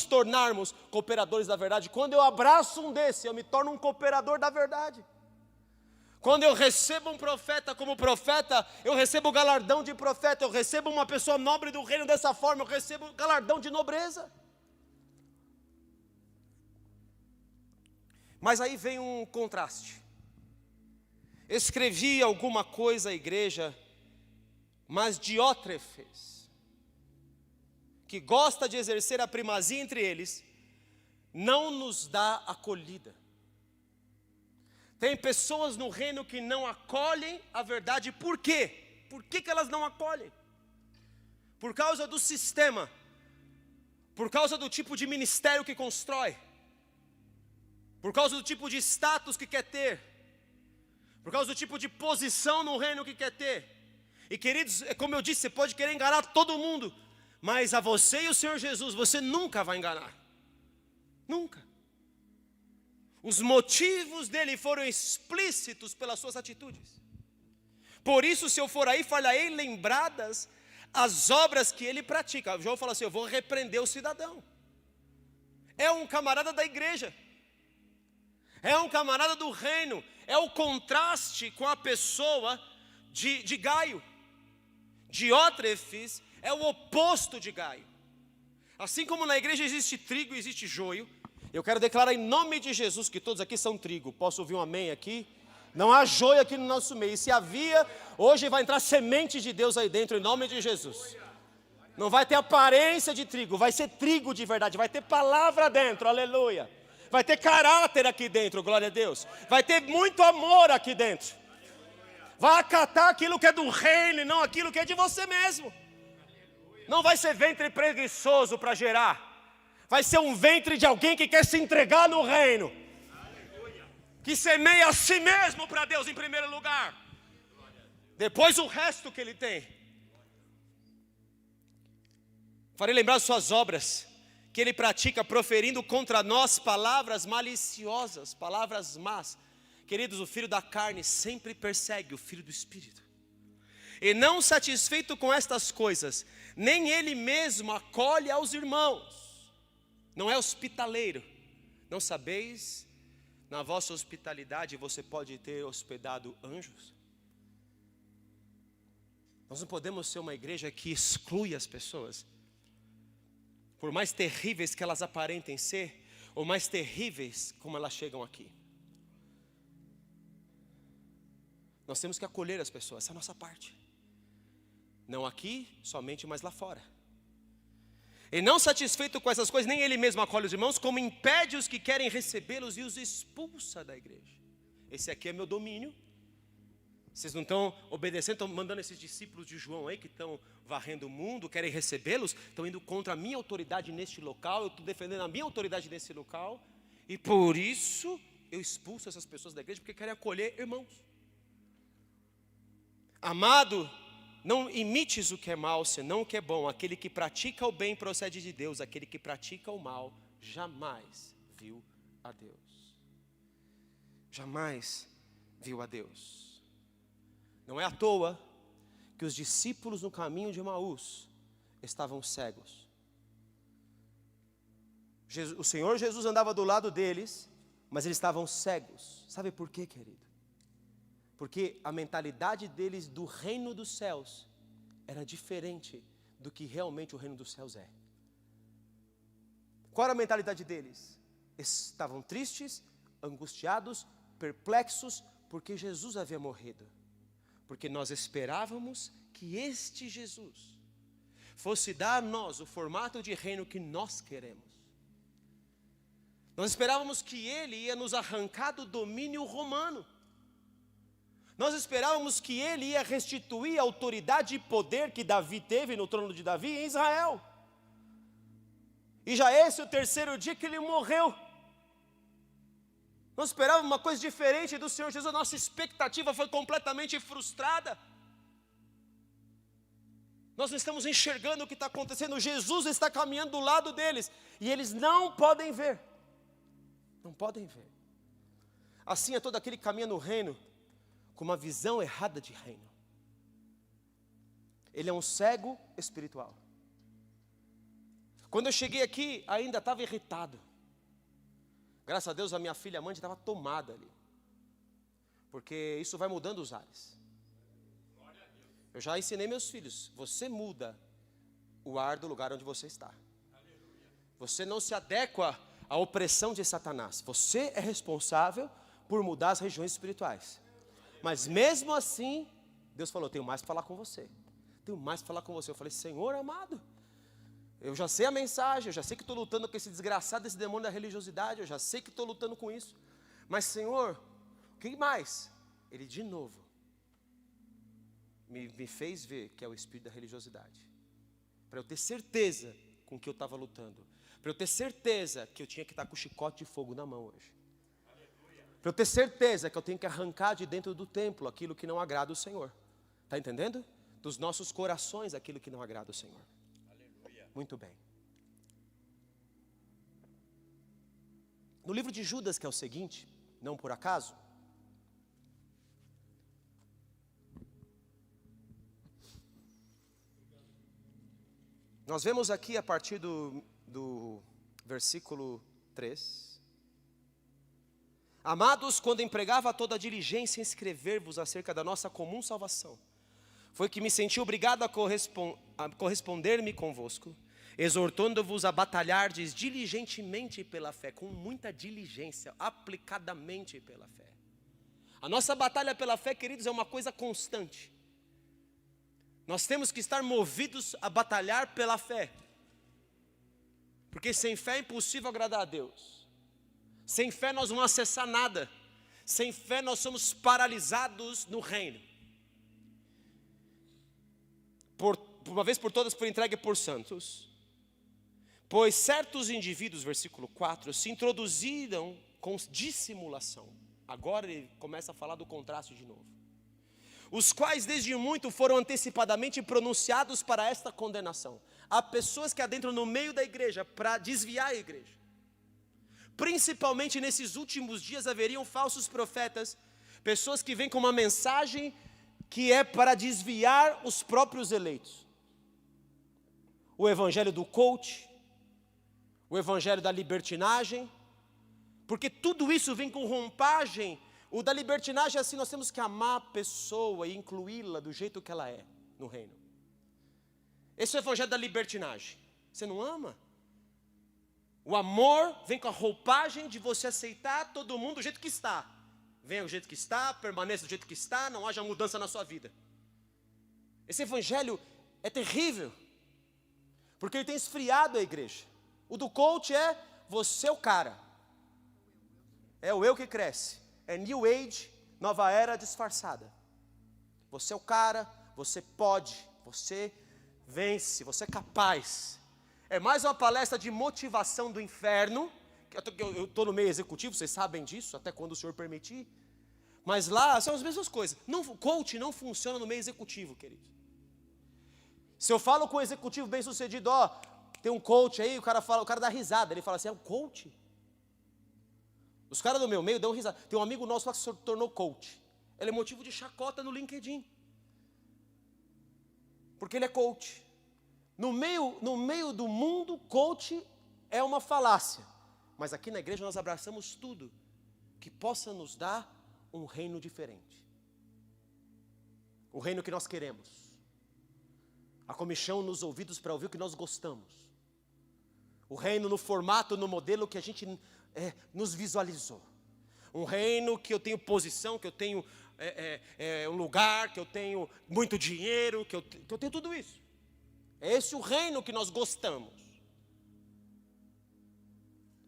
tornarmos cooperadores da verdade. Quando eu abraço um desse, eu me torno um cooperador da verdade. Quando eu recebo um profeta como profeta, eu recebo o galardão de profeta. Eu recebo uma pessoa nobre do reino dessa forma, eu recebo o galardão de nobreza. Mas aí vem um contraste. Escrevi alguma coisa à igreja, mas Diótrefes, que gosta de exercer a primazia entre eles, não nos dá acolhida. Tem pessoas no reino que não acolhem a verdade. Por quê? Por que elas não acolhem? Por causa do sistema. Por causa do tipo de ministério que constrói. Por causa do tipo de status que quer ter. Por causa do tipo de posição no reino que quer ter. E queridos, como eu disse, você pode querer enganar todo mundo, mas a você e o Senhor Jesus, você nunca vai enganar. Nunca. Os motivos dele foram explícitos pelas suas atitudes. Por isso, se eu for aí, falharei lembradas as obras que ele pratica. João fala assim: eu vou repreender o cidadão. É um camarada da igreja, é um camarada do reino, é o contraste com a pessoa de Gaio. Diótrefes é o oposto de Gaio. Assim como na igreja existe trigo e existe joio, eu quero declarar em nome de Jesus que todos aqui são trigo. Posso ouvir um amém aqui? Não há joio aqui no nosso meio. E se havia, hoje vai entrar semente de Deus aí dentro, em nome de Jesus. Não vai ter aparência de trigo, vai ser trigo de verdade, vai ter palavra dentro, aleluia. Vai ter caráter aqui dentro, glória a Deus. Vai ter muito amor aqui dentro. Vai acatar aquilo que é do reino e não aquilo que é de você mesmo. Não vai ser ventre preguiçoso para gerar. Vai ser um ventre de alguém que quer se entregar no reino. Que semeia a si mesmo para Deus em primeiro lugar. Depois o resto que ele tem. Farei lembrar suas obras, que ele pratica proferindo contra nós palavras maliciosas, palavras más. Queridos, o filho da carne sempre persegue o filho do espírito. E não satisfeito com estas coisas, nem ele mesmo acolhe aos irmãos. Não é hospitaleiro. Não sabeis, na vossa hospitalidade você pode ter hospedado anjos? Nós não podemos ser uma igreja que exclui as pessoas. Por mais terríveis que elas aparentem ser, ou mais terríveis como elas chegam aqui. Nós temos que acolher as pessoas, essa é a nossa parte. Não aqui, somente, mas lá fora. E não satisfeito com essas coisas, nem ele mesmo acolhe os irmãos, como impede os que querem recebê-los e os expulsa da igreja. Esse aqui é meu domínio. Vocês não estão obedecendo, estão mandando esses discípulos de João aí, que estão varrendo o mundo, querem recebê-los, estão indo contra a minha autoridade neste local, eu estou defendendo a minha autoridade nesse local, e por isso eu expulso essas pessoas da igreja, porque querem acolher irmãos. Amado, não imites o que é mal, senão o que é bom. Aquele que pratica o bem procede de Deus, aquele que pratica o mal jamais viu a Deus. Jamais viu a Deus. Não é à toa que os discípulos no caminho de Emaús estavam cegos. O Senhor Jesus andava do lado deles, mas eles estavam cegos. Sabe por quê, querido? Porque a mentalidade deles do reino dos céus era diferente do que realmente o reino dos céus é. Qual era a mentalidade deles? Estavam tristes, angustiados, perplexos, porque Jesus havia morrido. Porque nós esperávamos que este Jesus fosse dar a nós o formato de reino que nós queremos. Nós esperávamos que ele ia nos arrancar do domínio romano. Nós esperávamos que ele ia restituir a autoridade e poder que Davi teve no trono de Davi em Israel. E já esse é o terceiro dia que ele morreu. Nós esperávamos uma coisa diferente do Senhor Jesus, a nossa expectativa foi completamente frustrada. Nós não estamos enxergando o que está acontecendo, Jesus está caminhando do lado deles, e eles não podem ver. Não podem ver. Assim é todo aquele que caminha no reino, com uma visão errada de reino. Ele é um cego espiritual. Quando eu cheguei aqui, ainda estava irritado. Graças a Deus a minha filha Amanda estava tomada ali. Porque isso vai mudando os ares. Eu já ensinei meus filhos, você muda o ar do lugar onde você está. Você não se adequa à opressão de Satanás. Você é responsável por mudar as regiões espirituais. Mas mesmo assim, Deus falou, tenho mais para falar com você. Tenho mais para falar com você. Eu falei, Senhor amado, eu já sei a mensagem, eu já sei que estou lutando com esse desgraçado, desse demônio da religiosidade, eu já sei que estou lutando com isso. Mas Senhor, o que mais? Ele de novo me fez ver que é o espírito da religiosidade. Para eu ter certeza com que eu estava lutando. Para eu ter certeza que eu tinha que estar com o chicote de fogo na mão hoje. Para eu ter certeza que eu tenho que arrancar de dentro do templo aquilo que não agrada o Senhor. Está entendendo? Dos nossos corações aquilo que não agrada o Senhor. Aleluia. Muito bem. No livro de Judas, que é o seguinte, não por acaso, Nós vemos aqui a partir do versículo 3. Amados, quando empregava toda a diligência em escrever-vos acerca da nossa comum salvação, foi que me senti obrigado a corresponder-me convosco, exortando-vos a batalhardes diligentemente pela fé, com muita diligência, aplicadamente pela fé. A nossa batalha pela fé, queridos, é uma coisa constante. Nós temos que estar movidos a batalhar pela fé, porque sem fé é impossível agradar a Deus. Sem fé nós não vamos acessar nada. Sem fé nós somos paralisados no reino. Por uma vez por todas, por entregue por santos. Pois certos indivíduos, versículo 4, se introduziram com dissimulação. Agora ele começa a falar do contraste de novo. Os quais desde muito foram antecipadamente pronunciados para esta condenação. Há pessoas que adentram no meio da igreja para desviar a igreja. Principalmente nesses últimos dias haveriam falsos profetas, pessoas que vêm com uma mensagem que é para desviar os próprios eleitos. O evangelho do coach, o evangelho da libertinagem, porque tudo isso vem com roupagem. O da libertinagem é assim, nós temos que amar a pessoa e incluí-la do jeito que ela é no reino. Esse é o evangelho da libertinagem. Você não ama? O amor vem com a roupagem de você aceitar todo mundo do jeito que está. Venha do jeito que está, permaneça do jeito que está, não haja mudança na sua vida. Esse evangelho é terrível, porque ele tem esfriado a igreja. O do coach é você o cara. É o eu que cresce. É New Age, nova era disfarçada. Você é o cara, você pode, você vence, você é capaz. É mais uma palestra de motivação do inferno. Eu estou no meio executivo, vocês sabem disso, até quando o Senhor permitir. Mas lá são as mesmas coisas. Coach não funciona no meio executivo, querido. Se eu falo com um executivo bem sucedido, tem um coach aí, o cara dá risada. Ele fala assim, é um coach? Os caras do meu meio dão risada. Tem um amigo nosso lá que se tornou coach. Ele é motivo de chacota no LinkedIn. Porque ele é coach. No meio do mundo, coach é uma falácia. Mas aqui na igreja nós abraçamos tudo que possa nos dar um reino diferente. O reino que nós queremos. A comichão nos ouvidos para ouvir o que nós gostamos. O reino no formato, no modelo que a gente nos visualizou. Um reino que eu tenho posição, que eu tenho um lugar, que eu tenho muito dinheiro, que eu tenho tudo isso. É esse o reino que nós gostamos.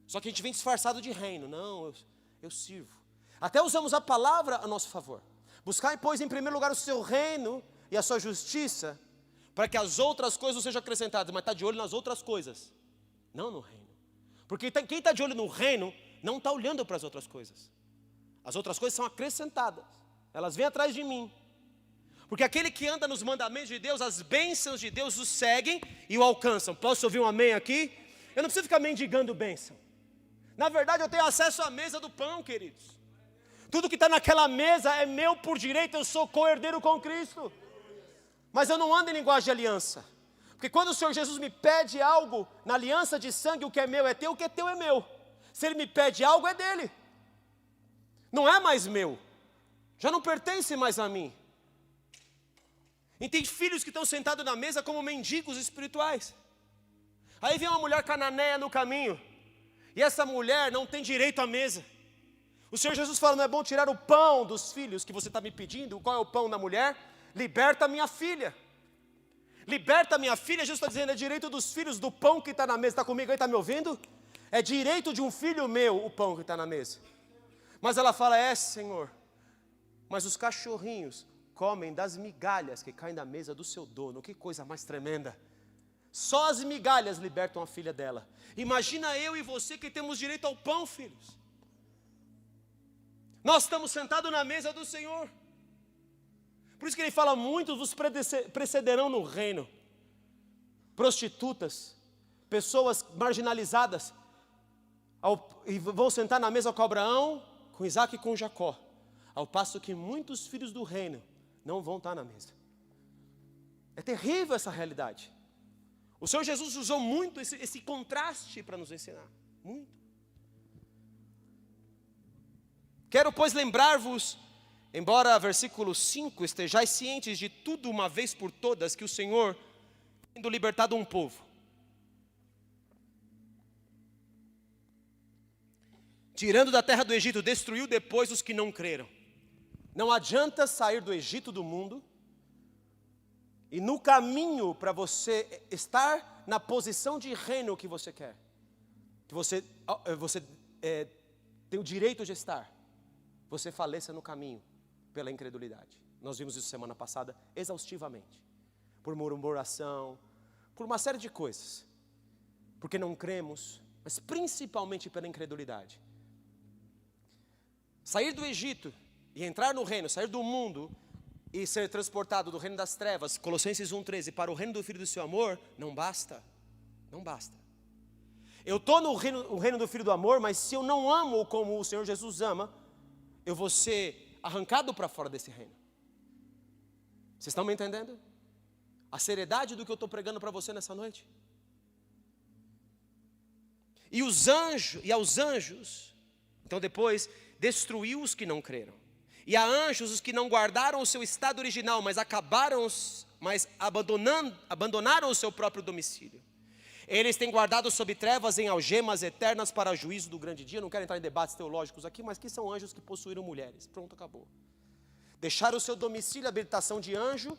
Só que a gente vem disfarçado de reino. Não, eu sirvo. Até usamos a palavra a nosso favor. Buscar, pois, em primeiro lugar o seu reino e a sua justiça, para que as outras coisas não sejam acrescentadas. Mas está de olho nas outras coisas, não no reino. Porque quem está de olho no reino, não está olhando para as outras coisas. As outras coisas são acrescentadas. Elas vêm atrás de mim. Porque aquele que anda nos mandamentos de Deus, as bênçãos de Deus o seguem e o alcançam. Posso ouvir um amém aqui? Eu não preciso ficar mendigando bênção. Na verdade, eu tenho acesso à mesa do pão, queridos. Tudo que está naquela mesa é meu por direito, eu sou co-herdeiro com Cristo. Mas eu não ando em linguagem de aliança. Porque quando o Senhor Jesus me pede algo, na aliança de sangue, o que é meu é teu, o que é teu é meu. Se Ele me pede algo, é dele. Não é mais meu. Já não pertence mais a mim. E tem filhos que estão sentados na mesa como mendigos espirituais. Aí vem uma mulher cananeia no caminho. E essa mulher não tem direito à mesa. O Senhor Jesus fala, não é bom tirar o pão dos filhos que você está me pedindo? Qual é o pão da mulher? Liberta a minha filha. Liberta a minha filha, Jesus está dizendo, é direito dos filhos do pão que está na mesa. Está comigo aí, está me ouvindo? É direito de um filho meu o pão que está na mesa. Mas ela fala, Senhor, mas os cachorrinhos comem das migalhas que caem da mesa do seu dono. Que coisa mais tremenda. Só as migalhas libertam a filha dela. Imagina eu e você que temos direito ao pão, filhos. Nós estamos sentados na mesa do Senhor. Por isso que ele fala, muitos vos precederão no reino. Prostitutas, pessoas marginalizadas, e vão sentar na mesa com Abraão, com Isaac e com Jacó. Ao passo que muitos filhos do reino não vão estar na mesa. É terrível essa realidade. O Senhor Jesus usou muito esse contraste para nos ensinar. Muito. Quero, pois, lembrar-vos, embora versículo 5, estejais cientes de tudo uma vez por todas, que o Senhor, tendo libertado um povo, tirando da terra do Egito, destruiu depois os que não creram. Não adianta sair do Egito do mundo, e no caminho para você estar na posição de reino que você quer, que você tem o direito de estar, você faleça no caminho pela incredulidade. Nós vimos isso semana passada exaustivamente, por murmuração, por uma série de coisas, porque não cremos, mas principalmente pela incredulidade. Sair do Egito e entrar no reino, sair do mundo e ser transportado do reino das trevas, Colossenses 1,13, para o reino do Filho do seu amor, não basta. Não basta. Eu estou no reino do Filho do amor, mas se eu não amo como o Senhor Jesus ama, eu vou ser arrancado para fora desse reino. Vocês estão me entendendo? A seriedade do que eu estou pregando para você nessa noite. E aos anjos, então depois, destruiu os que não creram. E a anjos os que não guardaram o seu estado original, mas abandonaram o seu próprio domicílio. Eles têm guardado sob trevas em algemas eternas para juízo do grande dia. Não quero entrar em debates teológicos aqui, mas que são anjos que possuíram mulheres. Pronto, acabou. Deixaram o seu domicílio, habilitação de anjo,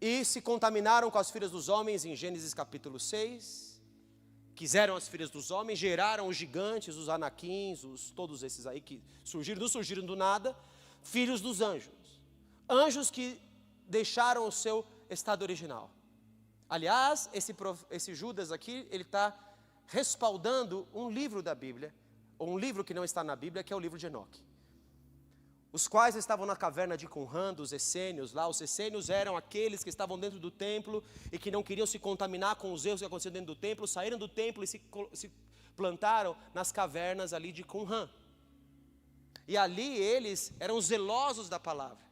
e se contaminaram com as filhas dos homens em Gênesis capítulo 6. Quiseram as filhas dos homens, geraram os gigantes, os anaquins, todos esses aí que não surgiram do nada, filhos dos anjos. Anjos que deixaram o seu estado original. Aliás, esse Judas aqui, ele está respaldando um livro da Bíblia, ou um livro que não está na Bíblia, que é o livro de Enoque. Os quais estavam na caverna de Qumran, dos essênios lá. Os essênios eram aqueles que estavam dentro do templo e que não queriam se contaminar com os erros que aconteciam dentro do templo, saíram do templo e se plantaram nas cavernas ali de Qumran. E ali eles eram zelosos da palavra.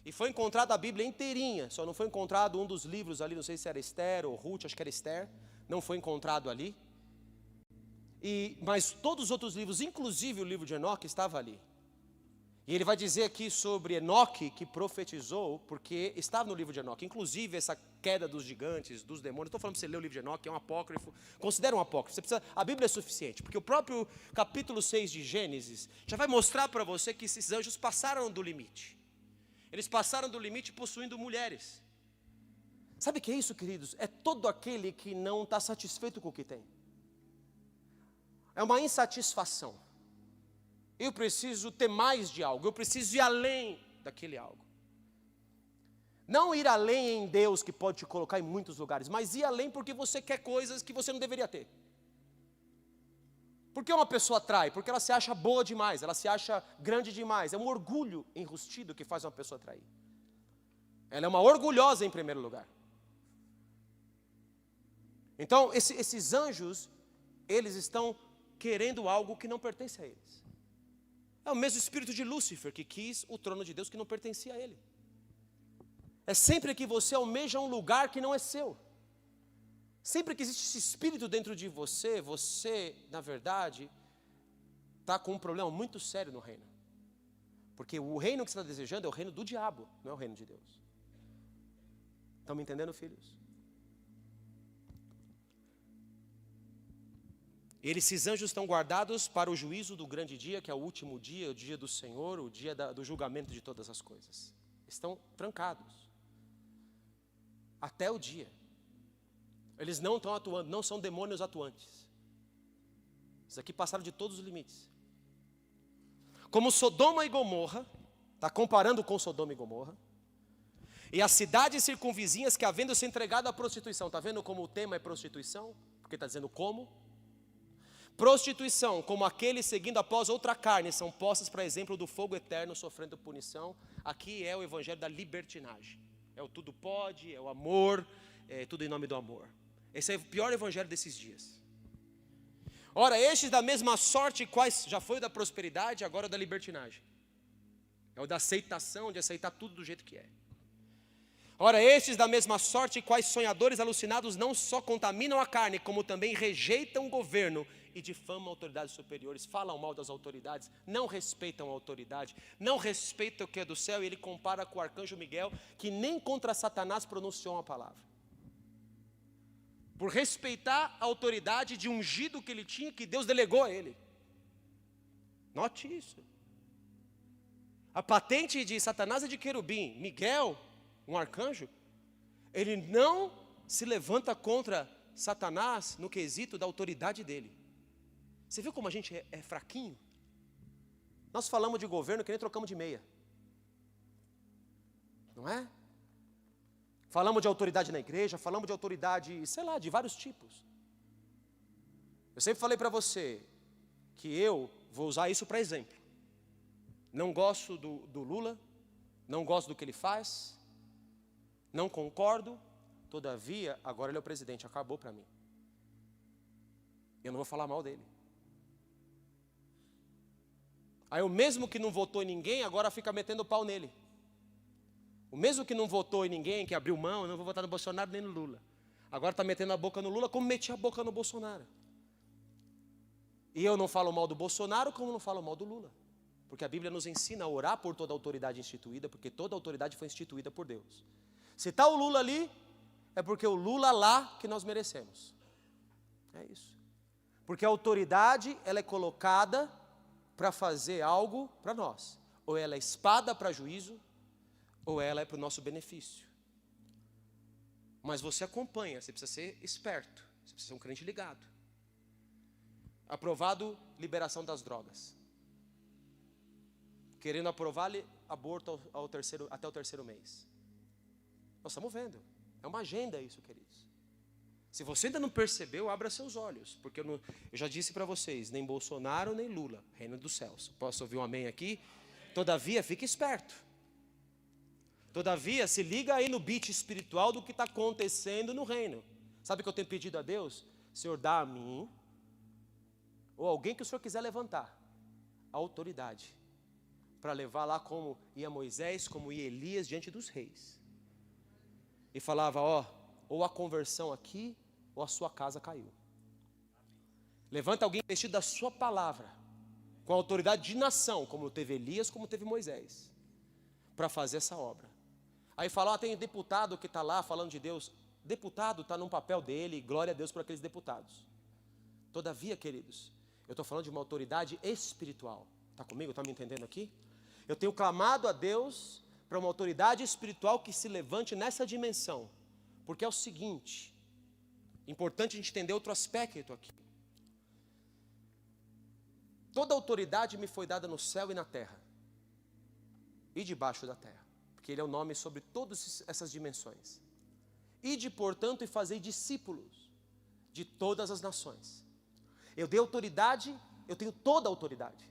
E foi encontrada a Bíblia inteirinha, só não foi encontrado um dos livros ali, não sei se era Esther ou Ruth, acho que era Esther, não foi encontrado ali. Mas todos os outros livros, inclusive o livro de Enoque, estava ali. E ele vai dizer aqui sobre Enoque, que profetizou, porque estava no livro de Enoque, inclusive essa queda dos gigantes, dos demônios. Estou falando para você ler o livro de Enoque, é um apócrifo, considera um apócrifo. A Bíblia é suficiente, porque o próprio capítulo 6 de Gênesis já vai mostrar para você que esses anjos passaram do limite. Eles passaram do limite possuindo mulheres. Sabe o que é isso, queridos? É todo aquele que não está satisfeito com o que tem. É uma insatisfação. Eu preciso ter mais de algo, eu preciso ir além daquele algo. Não ir além em Deus, que pode te colocar em muitos lugares, mas ir além porque você quer coisas que você não deveria ter. Por que uma pessoa atrai? Porque ela se acha boa demais, ela se acha grande demais. É um orgulho enrustido que faz uma pessoa atrair. Ela é uma orgulhosa em primeiro lugar. Então, esses anjos, eles estão querendo algo que não pertence a eles. É o mesmo espírito de Lúcifer, que quis o trono de Deus que não pertencia a ele. É sempre que você almeja um lugar que não é seu. Sempre que existe esse espírito dentro de você, na verdade, está com um problema muito sério no reino. Porque o reino que você está desejando é o reino do diabo, não é o reino de Deus. Estão me entendendo, filhos? Esses anjos estão guardados para o juízo do grande dia, que é o último dia, o dia do Senhor, o dia do julgamento de todas as coisas. Estão trancados. Até o dia. Eles não estão atuando, não são demônios atuantes. Isso aqui passaram de todos os limites. Como Sodoma e Gomorra, está comparando com Sodoma e Gomorra, e as cidades circunvizinhas que havendo se entregado à prostituição, está vendo como o tema é prostituição? Porque está dizendo como? Prostituição, como aqueles seguindo após outra carne, são postas para exemplo do fogo eterno sofrendo punição. Aqui é o evangelho da libertinagem. É o tudo pode, é o amor, é tudo em nome do amor. Esse é o pior evangelho desses dias. Ora, estes da mesma sorte, quais já foi o da prosperidade, agora é o da libertinagem. É o da aceitação, de aceitar tudo do jeito que é. Ora, estes da mesma sorte, quais sonhadores alucinados, não só contaminam a carne, como também rejeitam o governo e difamam autoridades superiores, falam mal das autoridades, não respeitam a autoridade, não respeitam o que é do céu. E ele compara com o arcanjo Miguel, que nem contra Satanás pronunciou uma palavra, por respeitar a autoridade de ungido que ele tinha, que Deus delegou a ele. Note isso. A patente de Satanás é de querubim. Miguel, um arcanjo, ele não se levanta contra Satanás no quesito da autoridade dele. Você viu como a gente é fraquinho? Nós falamos de governo que nem trocamos de meia, não é? Falamos de autoridade na igreja, falamos de autoridade, sei lá, de vários tipos. Eu sempre falei para você que eu vou usar isso para exemplo. Não gosto do Lula, não gosto do que ele faz, não concordo, todavia, agora ele é o presidente, acabou para mim. Eu não vou falar mal dele. Aí o mesmo que não votou em ninguém, agora fica metendo pau nele. O mesmo que não votou em ninguém, que abriu mão, eu não vou votar no Bolsonaro nem no Lula. Agora está metendo a boca no Lula, como meti a boca no Bolsonaro. E eu não falo mal do Bolsonaro, como não falo mal do Lula. Porque a Bíblia nos ensina a orar por toda a autoridade instituída, porque toda a autoridade foi instituída por Deus. Se está o Lula ali, é porque o Lula lá que nós merecemos. É isso. Porque a autoridade, ela é colocada para fazer algo para nós. Ou ela é espada para juízo, ou ela é para o nosso benefício. Mas você acompanha, você precisa ser esperto, você precisa ser um crente ligado. Aprovado liberação das drogas. Querendo aprovar aborto até o terceiro mês. Nós estamos vendo. É uma agenda isso, queridos. Se você ainda não percebeu, abra seus olhos. Porque eu já disse para vocês, nem Bolsonaro, nem Lula, reino dos céus. Posso ouvir um amém aqui? Todavia, fique esperto. Todavia, se liga aí no beat espiritual do que está acontecendo no reino. Sabe o que eu tenho pedido a Deus? Senhor, dá a mim, ou alguém que o Senhor quiser levantar, a autoridade, para levar lá como ia Moisés, como ia Elias diante dos reis. E falava, ou a conversão aqui, ou a sua casa caiu. Levanta alguém vestido da sua palavra, com a autoridade de nação, como teve Elias, como teve Moisés, para fazer essa obra. Aí fala, tem deputado que está lá falando de Deus. Deputado está num papel dele, glória a Deus por aqueles deputados. Todavia, queridos, eu estou falando de uma autoridade espiritual. Está comigo? Está me entendendo aqui? Eu tenho clamado a Deus para uma autoridade espiritual que se levante nessa dimensão. Porque é o seguinte, importante a gente entender outro aspecto aqui. Toda autoridade me foi dada no céu e na terra, e debaixo da terra, porque Ele é o nome sobre todas essas dimensões. Ide, portanto, e fazei discípulos de todas as nações. Eu dei autoridade, eu tenho toda a autoridade.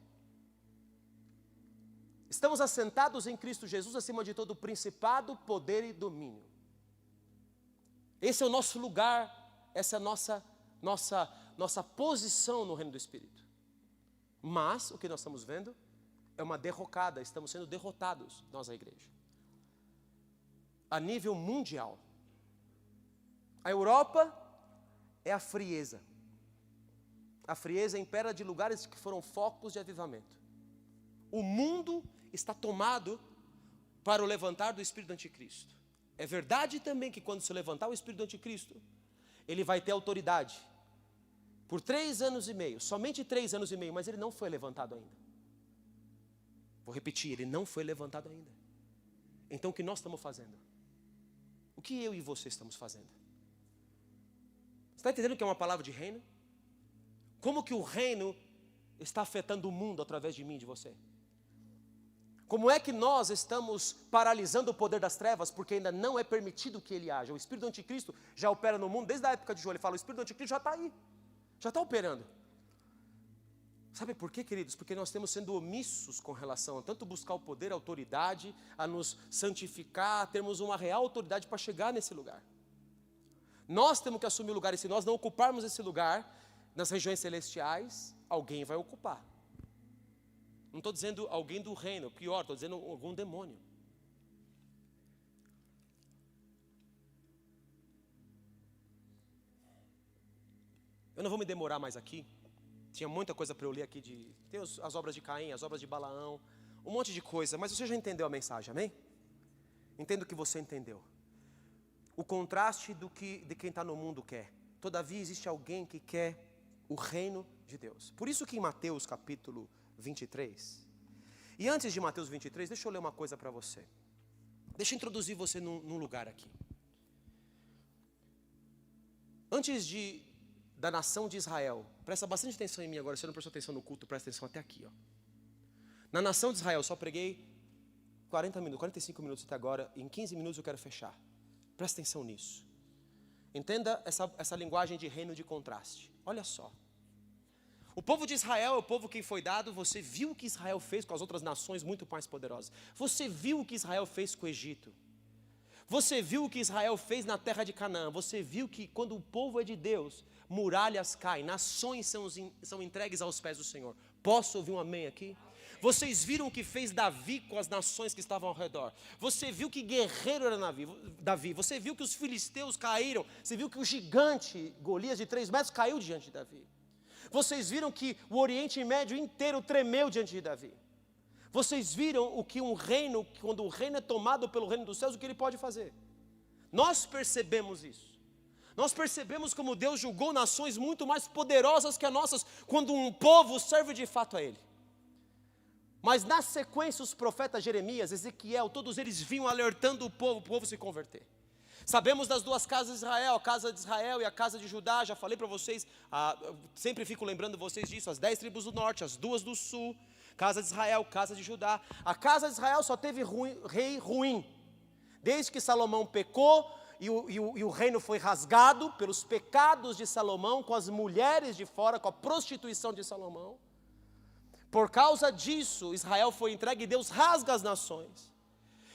Estamos assentados em Cristo Jesus acima de todo principado, poder e domínio. Esse é o nosso lugar, essa é a nossa posição no reino do Espírito. Mas o que nós estamos vendo é uma derrocada, estamos sendo derrotados, nós a igreja. A nível mundial. A Europa é a frieza. A frieza impera de lugares que foram focos de avivamento. O mundo está tomado para o levantar do espírito do anticristo. É verdade também que quando se levantar o espírito do anticristo, ele vai ter autoridade. Por 3 anos e meio, somente 3 anos e meio, mas ele não foi levantado ainda. Vou repetir, ele não foi levantado ainda. Então o que nós estamos fazendo? O que eu e você estamos fazendo? Você está entendendo que é uma palavra de reino? Como que o reino está afetando o mundo através de mim e de você? Como é que nós estamos paralisando o poder das trevas, porque ainda não é permitido que ele haja? O espírito do anticristo já opera no mundo, desde a época de João, ele fala, o espírito do anticristo já está aí, já está operando. Sabe por quê, queridos? Porque nós estamos sendo omissos com relação a tanto buscar o poder, a autoridade, a nos santificar, a termos uma real autoridade para chegar nesse lugar. Nós temos que assumir o lugar, e se nós não ocuparmos esse lugar, nas regiões celestiais, alguém vai ocupar. Não estou dizendo alguém do reino, pior, estou dizendo algum demônio. Eu não vou me demorar mais aqui. Tinha muita coisa para eu ler aqui. Tem as obras de Caim, as obras de Balaão, um monte de coisa. Mas você já entendeu a mensagem, amém? Entendo que você entendeu. O contraste de quem está no mundo quer. Todavia existe alguém que quer o reino de Deus. Por isso que em Mateus capítulo 23. E antes de Mateus 23, deixa eu ler uma coisa para você. Deixa eu introduzir você num lugar aqui. Antes da nação de Israel, presta bastante atenção em mim agora, se você não prestou atenção no culto, presta atenção até aqui. Ó. Na nação de Israel, só preguei 40 minutos, 45 minutos até agora, e em 15 minutos eu quero fechar. Presta atenção nisso. Entenda essa linguagem de reino de contraste. Olha só. O povo de Israel é o povo que foi dado. Você viu o que Israel fez com as outras nações muito mais poderosas. Você viu o que Israel fez com o Egito. Você viu o que Israel fez na terra de Canaã. Você viu que quando o povo é de Deus, muralhas caem, nações são entregues aos pés do Senhor. Posso ouvir um amém aqui? Vocês viram o que fez Davi com as nações que estavam ao redor. Você viu que guerreiro era Davi. Você viu que os filisteus caíram. Você viu que o gigante Golias de 3 metros caiu diante de Davi. Vocês viram que o Oriente Médio inteiro tremeu diante de Davi. Vocês viram o que um reino, quando o reino é tomado pelo reino dos céus, o que ele pode fazer. Nós percebemos isso. Nós percebemos como Deus julgou nações muito mais poderosas que as nossas, quando um povo serve de fato a Ele. Mas na sequência os profetas Jeremias, Ezequiel, todos eles vinham alertando o povo se converter. Sabemos das duas casas de Israel, a casa de Israel e a casa de Judá. Já falei para vocês, sempre fico lembrando vocês disso, as 10 tribos do norte, as 2 do sul, casa de Israel, casa de Judá. A casa de Israel só teve rei ruim, desde que Salomão pecou e o reino foi rasgado pelos pecados de Salomão, com as mulheres de fora, com a prostituição de Salomão. Por causa disso, Israel foi entregue e Deus rasga as nações.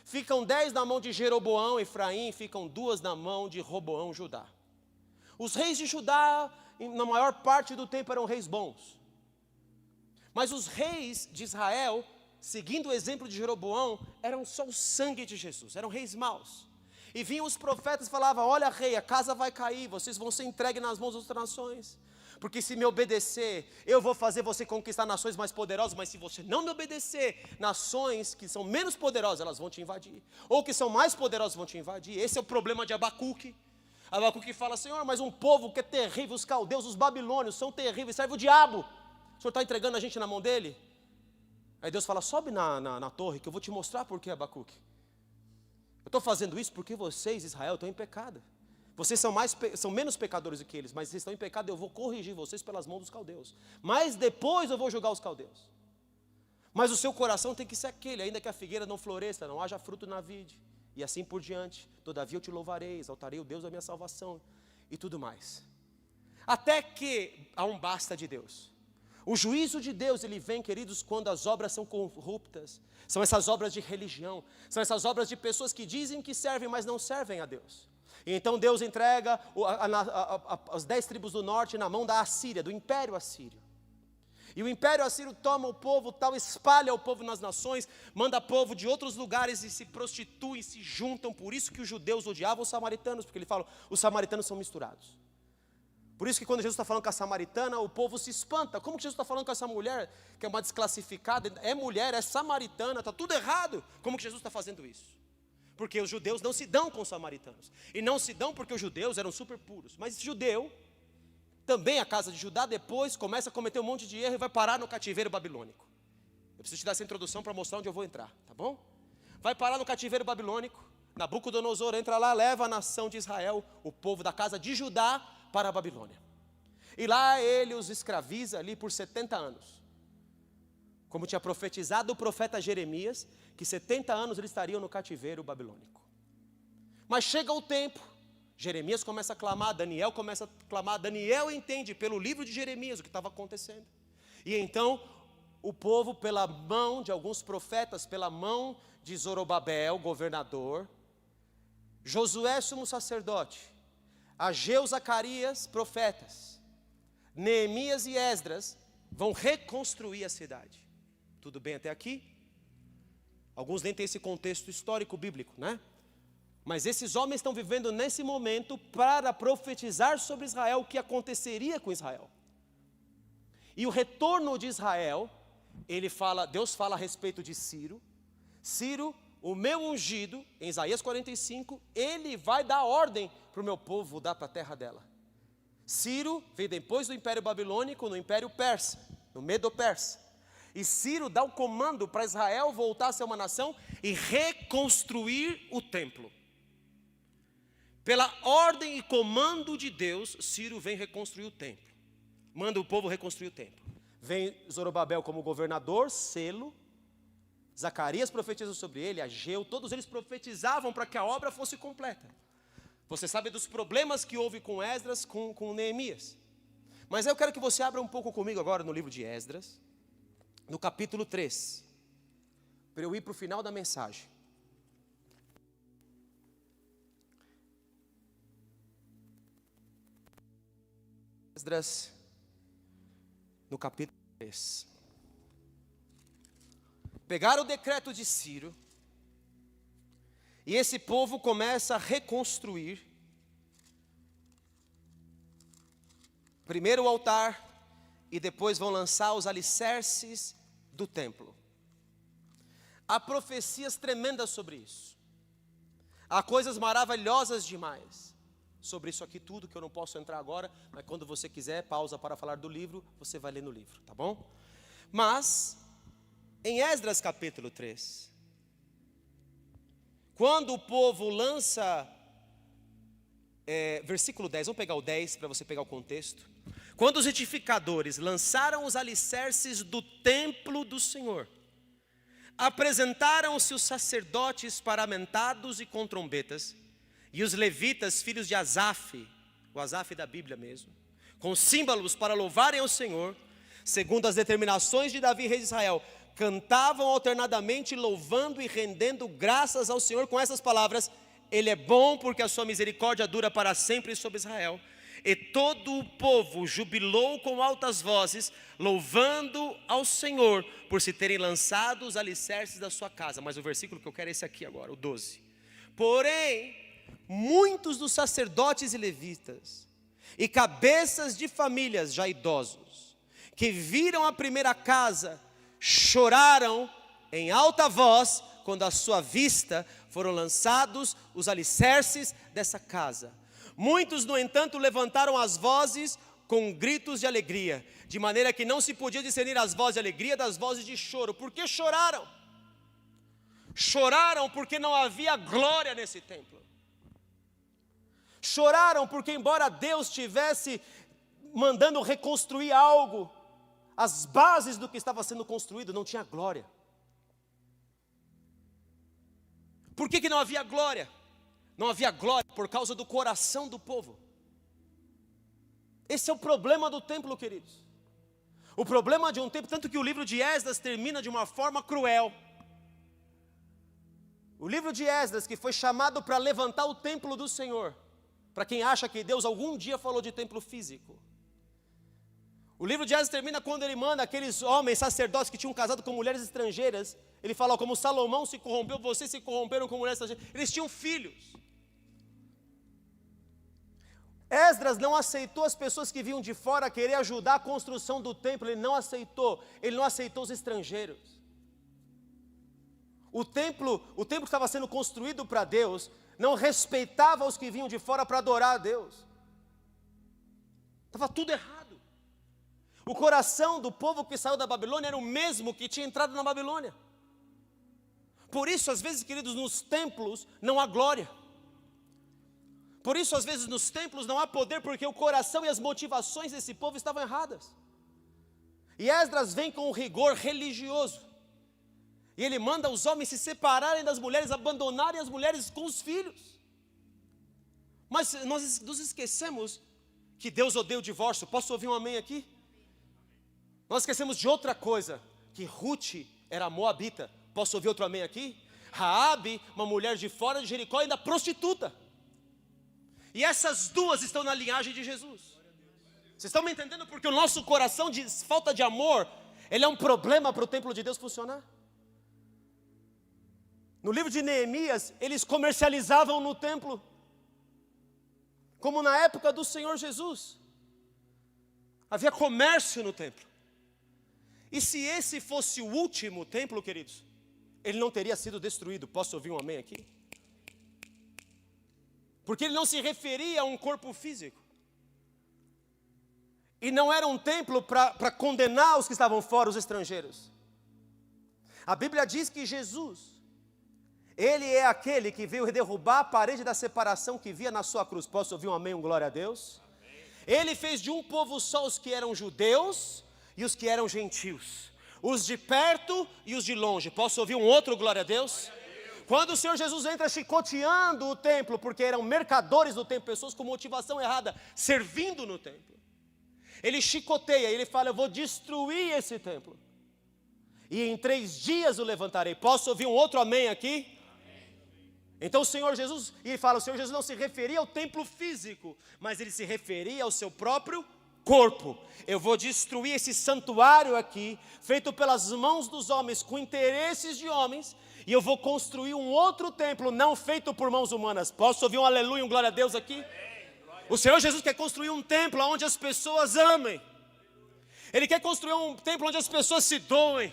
Ficam 10 na mão de Jeroboão, Efraim, ficam 2 na mão de Roboão, Judá. Os reis de Judá, na maior parte do tempo, eram reis bons. Mas os reis de Israel, seguindo o exemplo de Jeroboão, eram só o sangue de Jesus, eram reis maus. E vinham os profetas e falavam: olha rei, a casa vai cair, vocês vão ser entregues nas mãos das outras nações. Porque se me obedecer, eu vou fazer você conquistar nações mais poderosas, mas se você não me obedecer, nações que são menos poderosas, elas vão te invadir. Ou que são mais poderosas vão te invadir. Esse é o problema de Abacuque. Abacuque fala: Senhor, mas um povo que é terrível, os caldeus, os babilônios são terríveis, serve o diabo. O Senhor está entregando a gente na mão dele? Aí Deus fala: sobe na torre que eu vou te mostrar por que, Abacuque. Eu estou fazendo isso porque vocês, Israel, estão em pecado. Vocês são menos pecadores do que eles, mas vocês estão em pecado, eu vou corrigir vocês pelas mãos dos caldeus. Mas depois eu vou julgar os caldeus. Mas o seu coração tem que ser aquele, ainda que a figueira não floresça, não haja fruto na vide, e assim por diante. Todavia eu te louvarei, exaltarei o Deus da minha salvação, e tudo mais. Até que há um basta de Deus. O juízo de Deus, ele vem, queridos, quando as obras são corruptas. São essas obras de religião, são essas obras de pessoas que dizem que servem, mas não servem a Deus. E então Deus entrega as 10 tribos do norte na mão da Assíria, do Império Assírio. E o Império Assírio toma o povo, tal, espalha o povo nas nações, manda povo de outros lugares e se prostituem, se juntam. Por isso que os judeus odiavam os samaritanos, porque ele fala: os samaritanos são misturados. Por isso que quando Jesus está falando com a samaritana, o povo se espanta. Como que Jesus está falando com essa mulher, que é uma desclassificada, é mulher, é samaritana, está tudo errado. Como que Jesus está fazendo isso? Porque os judeus não se dão com os samaritanos. E não se dão porque os judeus eram super puros. Mas judeu, também a casa de Judá, depois começa a cometer um monte de erro e vai parar no cativeiro babilônico. Eu preciso te dar essa introdução para mostrar onde eu vou entrar, tá bom? Vai parar no cativeiro babilônico. Nabucodonosor entra lá, leva a nação de Israel, o povo da casa de Judá, para a Babilônia. E lá ele os escraviza ali por 70 anos. Como tinha profetizado o profeta Jeremias, que 70 anos eles estariam no cativeiro babilônico. Mas chega o tempo, Jeremias começa a clamar, Daniel começa a clamar, Daniel entende pelo livro de Jeremias o que estava acontecendo. E então o povo, pela mão de alguns profetas, pela mão de Zorobabel, governador, Josué, sumo sacerdote, Ageu, Zacarias, profetas, Neemias e Esdras vão reconstruir a cidade. Tudo bem até aqui? Alguns nem têm esse contexto histórico bíblico, né? Mas esses homens estão vivendo nesse momento para profetizar sobre Israel o que aconteceria com Israel. E o retorno de Israel, Deus fala a respeito de Ciro. Ciro, o meu ungido, em Isaías 45, ele vai dar ordem para o meu povo voltar para a terra dela. Ciro veio depois do Império Babilônico, no Império Persa, no Medo-Persa. E Ciro dá o comando para Israel voltar a ser uma nação e reconstruir o templo. Pela ordem e comando de Deus, Ciro vem reconstruir o templo. Manda o povo reconstruir o templo. Vem Zorobabel como governador, selo. Zacarias profetiza sobre ele, Ageu, todos eles profetizavam para que a obra fosse completa. Você sabe dos problemas que houve com Esdras, com Neemias. Mas eu quero que você abra um pouco comigo agora no livro de Esdras, no capítulo 3, para eu ir para o final da mensagem. Esdras, no capítulo 3. Pegaram o decreto de Ciro, e esse povo começa a reconstruir, primeiro o altar, e depois vão lançar os alicerces do templo. Há profecias tremendas sobre isso, há coisas maravilhosas demais, sobre isso aqui tudo que eu não posso entrar agora, mas quando você quiser, pausa para falar do livro, você vai ler no livro, tá bom? Mas, em Esdras capítulo 3, quando o povo lança, versículo 10, vamos pegar o 10 para você pegar o contexto. Quando os edificadores lançaram os alicerces do templo do Senhor, apresentaram-se os sacerdotes paramentados e com trombetas, e os levitas, filhos de Asaf, o Asaf da Bíblia mesmo, com símbolos para louvarem ao Senhor, segundo as determinações de Davi, rei de Israel, cantavam alternadamente, louvando e rendendo graças ao Senhor com essas palavras: Ele é bom, porque a sua misericórdia dura para sempre sobre Israel. E todo o povo jubilou com altas vozes, louvando ao Senhor, por se terem lançado os alicerces da sua casa. Mas o versículo que eu quero é esse aqui agora, o 12. Porém, muitos dos sacerdotes e levitas, e cabeças de famílias já idosos, que viram a primeira casa, choraram em alta voz, quando à sua vista foram lançados os alicerces dessa casa. Muitos, no entanto, levantaram as vozes com gritos de alegria, de maneira que não se podia discernir as vozes de alegria das vozes de choro. Por que choraram? Choraram porque não havia glória nesse templo. Choraram porque, embora Deus estivesse mandando reconstruir algo, as bases do que estava sendo construído não tinha glória. Por que não havia glória? Não havia glória por causa do coração do povo. Esse é o problema do templo, queridos. O problema de um templo, tanto que o livro de Esdras termina de uma forma cruel. O livro de Esdras, que foi chamado para levantar o templo do Senhor, para quem acha que Deus algum dia falou de templo físico. O livro de Esdras termina quando ele manda aqueles homens sacerdotes que tinham casado com mulheres estrangeiras. Ele fala: como Salomão se corrompeu, vocês se corromperam com mulheres estrangeiras. Eles tinham filhos. Esdras não aceitou as pessoas que vinham de fora querer ajudar a construção do templo. Ele não aceitou os estrangeiros. O templo que estava sendo construído para Deus não respeitava os que vinham de fora para adorar a Deus. Estava tudo errado. O coração do povo que saiu da Babilônia era o mesmo que tinha entrado na Babilônia. Por isso, às vezes, queridos, nos templos não há glória. Por isso, às vezes, nos templos não há poder, porque o coração e as motivações desse povo estavam erradas. E Esdras vem com um rigor religioso. E ele manda os homens se separarem das mulheres, abandonarem as mulheres com os filhos. Mas nós nos esquecemos que Deus odeia o divórcio. Posso ouvir um amém aqui? Nós esquecemos de outra coisa, que Ruth era moabita. Posso ouvir outro amém aqui? Raabe, uma mulher de fora de Jericó, ainda prostituta. E essas duas estão na linhagem de Jesus. Vocês estão me entendendo? Porque o nosso coração de falta de amor, ele é um problema para o templo de Deus funcionar. No livro de Neemias, eles comercializavam no templo, como na época do Senhor Jesus. Havia comércio no templo. E se esse fosse o último templo, queridos, ele não teria sido destruído. Posso ouvir um amém aqui? Porque ele não se referia a um corpo físico. E não era um templo para condenar os que estavam fora, os estrangeiros. A Bíblia diz que Jesus, Ele é aquele que veio derrubar a parede da separação que via na sua cruz. Posso ouvir um amém, um glória a Deus? Amém. Ele fez de um povo só os que eram judeus e os que eram gentios, os de perto e os de longe. Posso ouvir um outro glória a Deus? Quando o Senhor Jesus entra chicoteando o templo, porque eram mercadores do templo, pessoas com motivação errada, servindo no templo, Ele chicoteia, Ele fala: eu vou destruir esse templo, e em 3 dias o levantarei. Posso ouvir um outro amém aqui? Então o Senhor Jesus, e fala, o Senhor Jesus não se referia ao templo físico, mas Ele se referia ao seu próprio corpo. Eu vou destruir esse santuário aqui, feito pelas mãos dos homens, com interesses de homens, e eu vou construir um outro templo, não feito por mãos humanas. Posso ouvir um aleluia, um glória a Deus aqui? O Senhor Jesus quer construir um templo onde as pessoas amem. Ele quer construir um templo onde as pessoas se doem.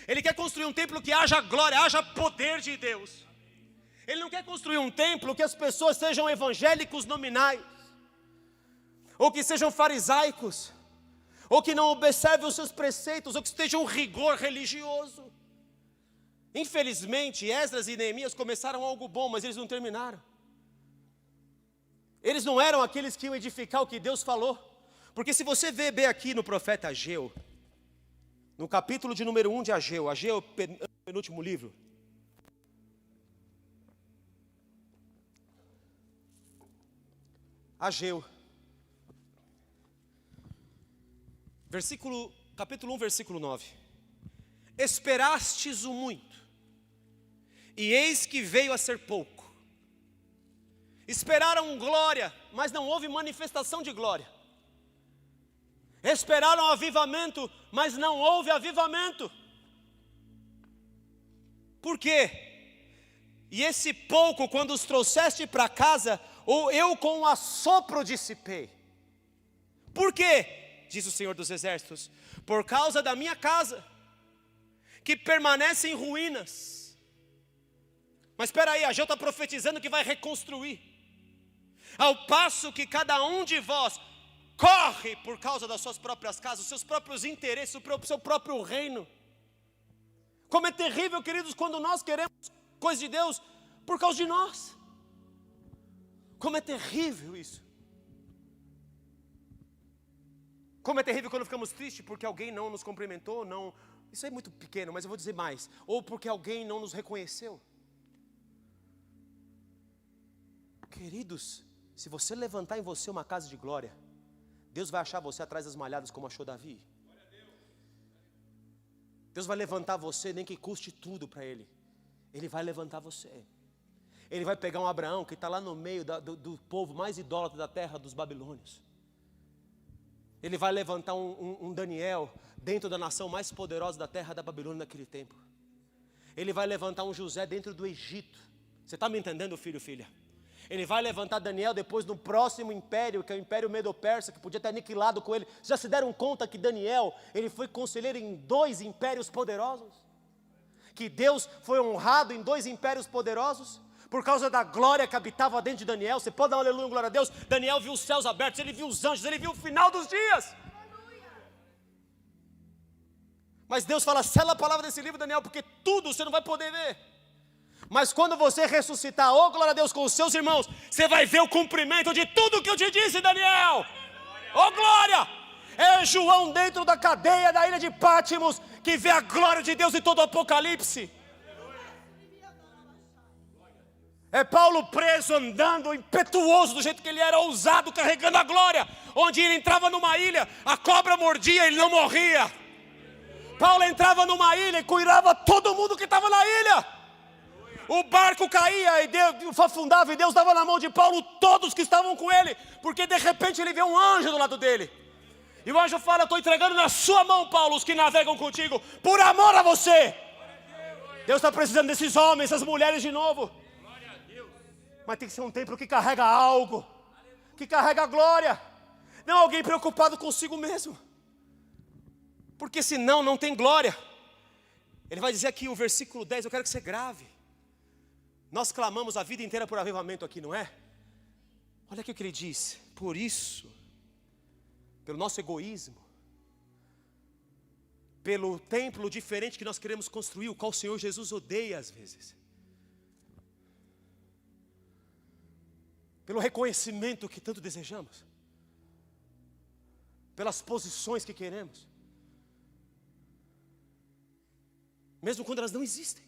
Ele quer construir um templo que haja glória, haja poder de Deus. Ele não quer construir um templo que as pessoas sejam evangélicos nominais, ou que sejam farisaicos, ou que não observem os seus preceitos, ou que estejam um rigor religioso. Infelizmente, Esdras e Neemias começaram algo bom, mas eles não terminaram. Eles não eram aqueles que iam edificar o que Deus falou. Porque se você vê bem aqui no profeta Ageu, no capítulo de número 1 de Ageu, Ageu é o penúltimo livro. Ageu, capítulo 1, versículo 9. Esperastes o muito, e eis que veio a ser pouco. Esperaram glória, mas não houve manifestação de glória. Esperaram avivamento, mas não houve avivamento. Por quê? E esse pouco, quando os trouxeste para casa, ou eu com um assopro dissipei. Por quê? Diz o Senhor dos Exércitos: por causa da minha casa, que permanece em ruínas. Mas espera aí, Ageu está profetizando que vai reconstruir. Ao passo que cada um de vós corre por causa das suas próprias casas, os seus próprios interesses, o seu próprio reino. Como é terrível, queridos, quando nós queremos coisas de Deus por causa de nós. Como é terrível isso. Como é terrível quando ficamos tristes porque alguém não nos cumprimentou, não. Isso é muito pequeno, mas eu vou dizer mais. Ou porque alguém não nos reconheceu. Queridos, se você levantar em você uma casa de glória, Deus vai achar você atrás das malhadas como achou Davi. Deus vai levantar você, nem que custe tudo para Ele. Ele vai levantar você. Ele vai pegar um Abraão que está lá no meio do povo mais idólatra da terra dos babilônios. Ele vai levantar um Daniel dentro da nação mais poderosa da terra da Babilônia naquele tempo. Ele vai levantar um José dentro do Egito. Você está me entendendo, filho, filha? Ele vai levantar Daniel depois do próximo império, que é o Império Medo-Persa, que podia ter aniquilado com ele. Já se deram conta que Daniel, ele foi conselheiro em 2 impérios poderosos? Que Deus foi honrado em 2 impérios poderosos? Por causa da glória que habitava dentro de Daniel. Você pode dar um aleluia, glória a Deus? Daniel viu os céus abertos, ele viu os anjos, ele viu o final dos dias. Mas Deus fala: sela a palavra desse livro, Daniel, porque tudo você não vai poder ver. Mas quando você ressuscitar, oh glória a Deus, com os seus irmãos, você vai ver o cumprimento de tudo que eu te disse, Daniel. Oh glória! É João dentro da cadeia da ilha de Pátimos que vê a glória de Deus em todo o Apocalipse. É Paulo preso, andando impetuoso do jeito que ele era, ousado, carregando a glória. Onde ele entrava numa ilha, a cobra mordia e ele não morria. Paulo entrava numa ilha e curava todo mundo que estava na ilha. O barco caía e Deus afundava, e Deus dava na mão de Paulo todos que estavam com ele, porque de repente ele vê um anjo do lado dele. E o anjo fala: eu estou entregando na sua mão, Paulo, os que navegam contigo, por amor a você. Deus está precisando desses homens, essas mulheres de novo. Mas tem que ser um templo que carrega algo, que carrega glória. Não alguém preocupado consigo mesmo. Porque senão não tem glória. Ele vai dizer aqui o versículo 10, eu quero que você grave. Nós clamamos a vida inteira por avivamento aqui, não é? Olha aqui o que ele diz. Por isso, pelo nosso egoísmo, pelo templo diferente que nós queremos construir, o qual o Senhor Jesus odeia às vezes, pelo reconhecimento que tanto desejamos, pelas posições que queremos, mesmo quando elas não existem,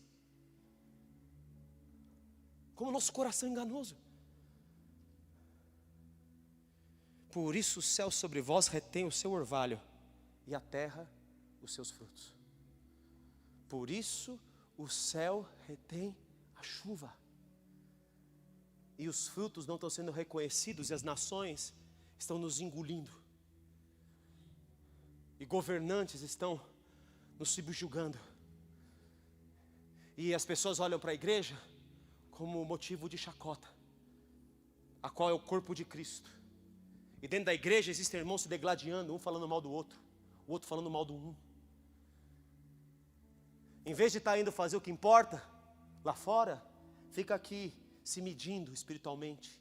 como o nosso coração é enganoso. Por isso o céu sobre vós retém o seu orvalho, e a terra os seus frutos. Por isso o céu retém a chuva, e os frutos não estão sendo reconhecidos, e as nações estão nos engolindo, e governantes estão nos subjugando, e as pessoas olham para a igreja como motivo de chacota, a qual é o corpo de Cristo. E dentro da igreja existem irmãos se degladiando, um falando mal do outro, o outro falando mal do um. Em vez de estar indo fazer o que importa lá fora, fica aqui se medindo espiritualmente,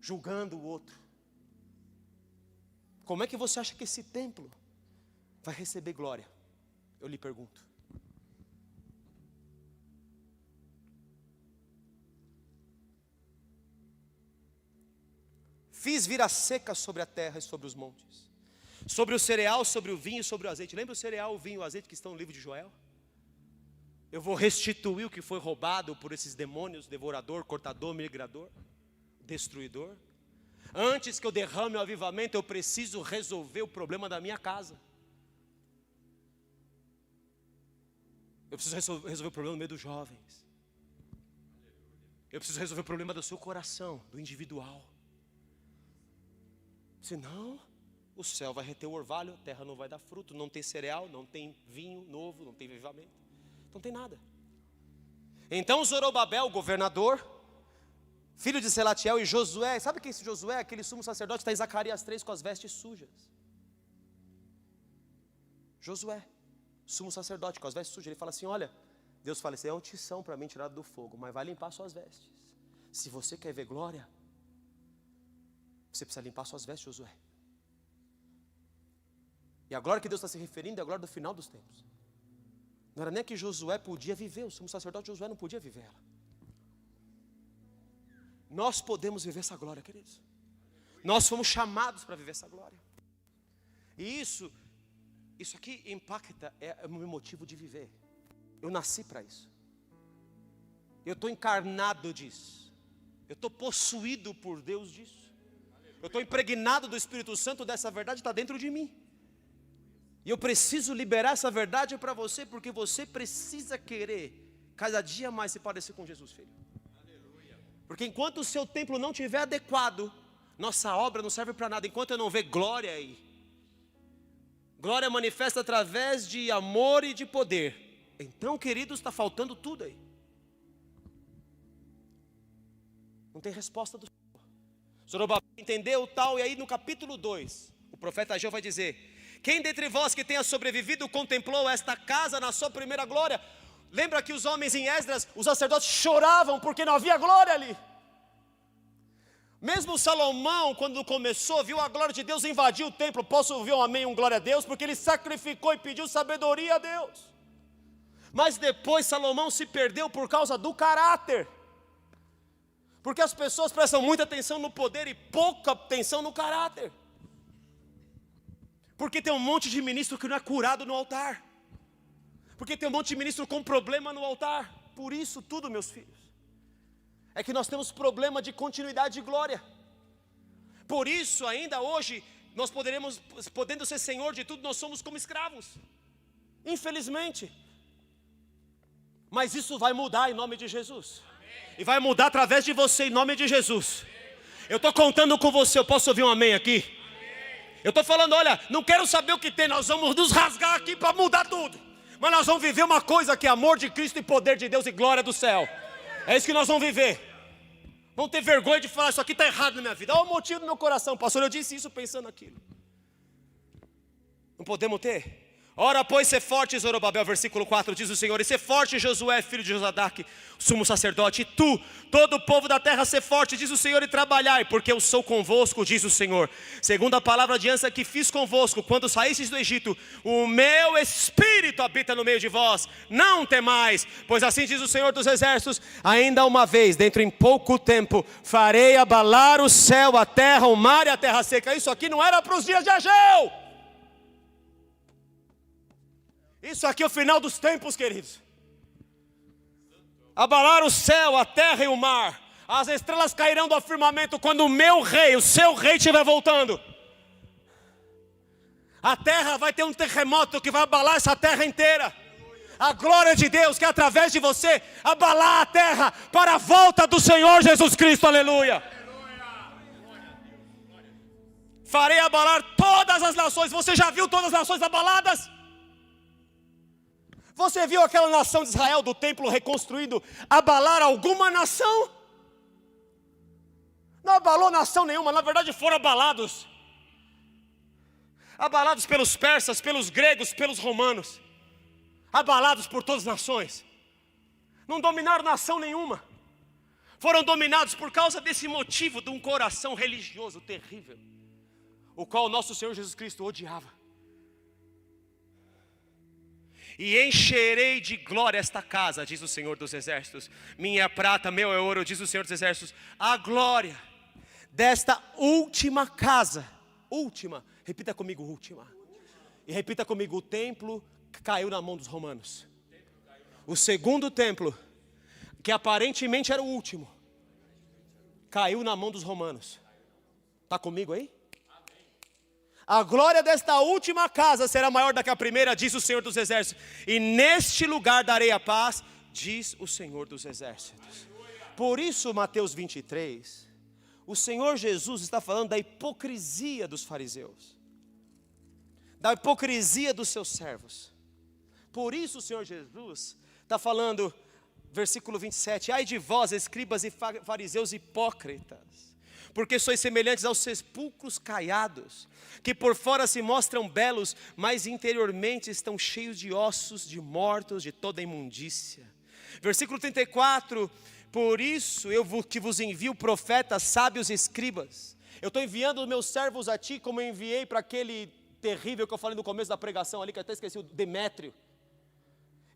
julgando o outro. Como é que você acha que esse templo vai receber glória? Eu lhe pergunto. Fiz vir a seca sobre a terra e sobre os montes, sobre o cereal, sobre o vinho e sobre o azeite. Lembra o cereal, o vinho e o azeite que estão no livro de Joel? Eu vou restituir o que foi roubado por esses demônios, devorador, cortador, migrador, destruidor. Antes que eu derrame o avivamento, eu preciso resolver o problema da minha casa. Eu preciso resolver o problema no meio dos jovens. Eu preciso resolver o problema do seu coração, do individual. Senão, o céu vai reter o orvalho, a terra não vai dar fruto, não tem cereal, não tem vinho novo, não tem avivamento, não tem nada. Então Zorobabel, o governador, filho de Selatiel, e Josué, sabe quem é esse Josué? Aquele sumo sacerdote, está em Zacarias 3 com as vestes sujas. Josué, sumo sacerdote com as vestes sujas, ele fala assim, olha, Deus fala, isso é uma unção para mim tirado do fogo, mas vai limpar suas vestes. Se você quer ver glória, você precisa limpar suas vestes, Josué. E a glória que Deus está se referindo é a glória do final dos tempos. Não era nem que Josué podia viver, o sumo sacerdote Josué não podia viver ela. Nós podemos viver essa glória, queridos. Nós fomos chamados para viver essa glória. E isso aqui impacta, é o meu motivo de viver. Eu nasci para isso. Eu estou encarnado disso. Eu estou possuído por Deus disso. Eu estou impregnado do Espírito Santo dessa verdade, está dentro de mim. E eu preciso liberar essa verdade para você, porque você precisa querer cada dia mais se parecer com Jesus, filho. Porque enquanto o seu templo não estiver adequado, nossa obra não serve para nada. Enquanto eu não ver glória aí. Glória manifesta através de amor e de poder. Então, queridos, está faltando tudo aí. Não tem resposta do Senhor. Zorobabel entendeu tal, e aí no capítulo 2, o profeta Ageu vai dizer: quem dentre vós que tenha sobrevivido contemplou esta casa na sua primeira glória? Lembra que os homens em Esdras, os sacerdotes choravam porque não havia glória ali. Mesmo Salomão, quando começou, viu a glória de Deus invadir o templo. Posso ouvir um amém, um glória a Deus? Porque ele sacrificou e pediu sabedoria a Deus. Mas depois Salomão se perdeu por causa do caráter. Porque as pessoas prestam muita atenção no poder e pouca atenção no caráter. Porque tem um monte de ministro que não é curado no altar. Porque tem um monte de ministro com problema no altar. Por isso tudo, meus filhos, é que nós temos problema de continuidade de glória. Por isso ainda hoje, nós podendo ser senhor de tudo, nós somos como escravos. Infelizmente. Mas isso vai mudar em nome de Jesus. E vai mudar através de você em nome de Jesus. Eu estou contando com você, eu posso ouvir um amém aqui? Eu estou falando, olha, não quero saber o que tem, nós vamos nos rasgar aqui para mudar tudo. Mas nós vamos viver uma coisa que é amor de Cristo e poder de Deus e glória do céu. É isso que nós vamos viver. Vamos ter vergonha de falar, isso aqui está errado na minha vida. Olha o motivo do meu coração, pastor, eu disse isso pensando aquilo. Não podemos ter. Ora, pois, ser forte, Zorobabel, versículo 4, diz o Senhor, e ser forte, Josué, filho de Josadaque, sumo sacerdote, e tu, todo o povo da terra, ser forte, diz o Senhor, e trabalhai, porque eu sou convosco, diz o Senhor. Segundo a palavra de aliança que fiz convosco, quando saístes do Egito, o meu Espírito habita no meio de vós, não temais, pois assim diz o Senhor dos Exércitos, ainda uma vez, dentro em pouco tempo, farei abalar o céu, a terra, o mar e a terra seca. Isso aqui não era para os dias de Ageu. Isso aqui é o final dos tempos, queridos. Abalar o céu, a terra e o mar. As estrelas cairão do firmamento quando o meu rei, o seu rei estiver voltando. A terra vai ter um terremoto que vai abalar essa terra inteira. A glória de Deus que através de você abalar a terra para a volta do Senhor Jesus Cristo, aleluia. Farei abalar todas as nações. Você já viu todas as nações abaladas? Você viu aquela nação de Israel do templo reconstruído abalar alguma nação? Não abalou nação nenhuma, na verdade foram abalados. Abalados pelos persas, pelos gregos, pelos romanos. Abalados por todas as nações. Não dominaram nação nenhuma. Foram dominados por causa desse motivo de um coração religioso terrível, o qual o nosso Senhor Jesus Cristo odiava. E encherei de glória esta casa, diz o Senhor dos Exércitos. Minha é prata, meu é ouro, diz o Senhor dos Exércitos. A glória desta última casa. Última, repita comigo, última. E repita comigo, o templo caiu na mão dos romanos. O segundo templo, que aparentemente era o último, caiu na mão dos romanos. Está comigo aí? A glória desta última casa será maior do que a primeira, diz o Senhor dos Exércitos. E neste lugar darei a paz, diz o Senhor dos Exércitos. Por isso, Mateus 23, o Senhor Jesus está falando da hipocrisia dos fariseus, da hipocrisia dos seus servos. Por isso o Senhor Jesus está falando, versículo 27, ai de vós, escribas e fariseus hipócritas, porque sois semelhantes aos sepulcros caiados, que por fora se mostram belos, mas interiormente estão cheios de ossos de mortos, de toda imundícia. Versículo 34, por isso eu que vos envio profetas, sábios e escribas. Eu estou enviando os meus servos a ti, como eu enviei para aquele terrível que eu falei no começo da pregação ali, que eu até esqueci, o Demétrio.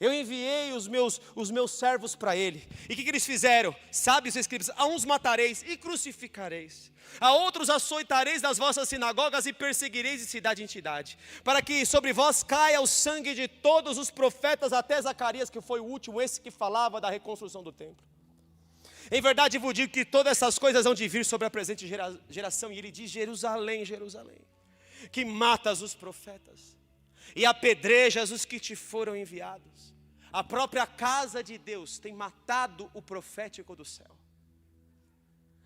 Eu enviei os meus servos para ele. E o que eles fizeram? Sábios e escribas, a uns matareis e crucificareis, a outros açoitareis das vossas sinagogas e perseguireis de cidade em cidade, para que sobre vós caia o sangue de todos os profetas, até Zacarias, que foi o último, esse que falava da reconstrução do templo. Em verdade vos digo que todas essas coisas hão de vir sobre a presente geração. E ele diz, Jerusalém, Jerusalém, que matas os profetas e apedrejas os que te foram enviados. A própria casa de Deus tem matado o profético do céu.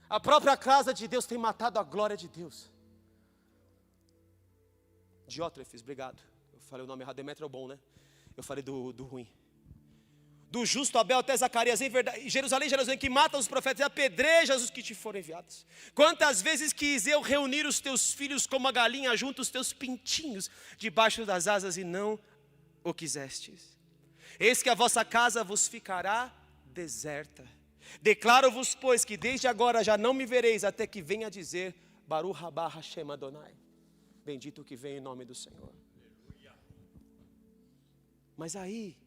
A própria casa de Deus tem matado a glória de Deus. Diótrefes, obrigado. Eu falei o nome errado, Demétrio é bom, né? Eu falei do ruim. Do justo Abel até Zacarias, em verdade, Jerusalém, Jerusalém, que mata os profetas e apedrejas os que te foram enviados. Quantas vezes quis eu reunir os teus filhos como a galinha junto os teus pintinhos debaixo das asas e não o quisestes. Eis que a vossa casa vos ficará deserta. Declaro-vos, pois, que desde agora já não me vereis até que venha dizer Baruch Rabá Hashem Adonai. Bendito o que vem em nome do Senhor. Mas aí,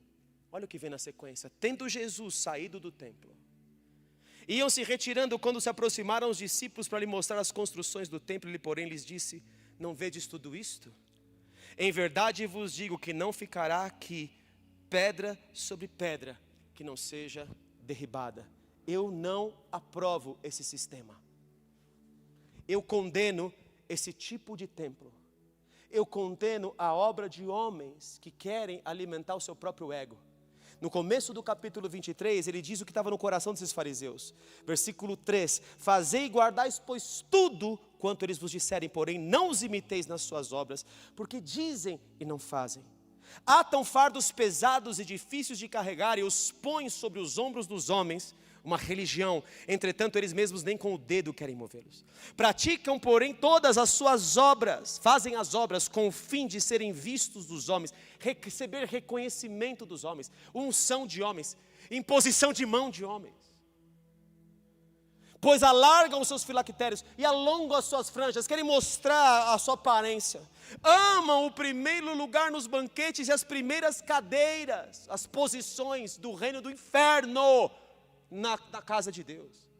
olha o que vem na sequência. Tendo Jesus saído do templo, iam se retirando quando se aproximaram os discípulos para lhe mostrar as construções do templo. Ele, porém, lhes disse, não vedes tudo isto? Em verdade vos digo que não ficará aqui pedra sobre pedra que não seja derribada. Eu não aprovo esse sistema. Eu condeno esse tipo de templo. Eu condeno a obra de homens que querem alimentar o seu próprio ego. No começo do capítulo 23, ele diz o que estava no coração desses fariseus. Versículo 3, fazei e guardais, pois tudo quanto eles vos disserem, porém não os imiteis nas suas obras, porque dizem e não fazem. atam fardos pesados e difíceis de carregar e os põem sobre os ombros dos homens, uma religião, entretanto eles mesmos nem com o dedo querem movê-los. Praticam, porém, todas as suas obras, fazem as obras com o fim de serem vistos dos homens, receber reconhecimento dos homens, unção de homens, imposição de mão de homens. Pois alargam os seus filactérios e alongam as suas franjas, querem mostrar a sua aparência. Amam o primeiro lugar nos banquetes e as primeiras cadeiras, as posições do reino do inferno na casa de Deus.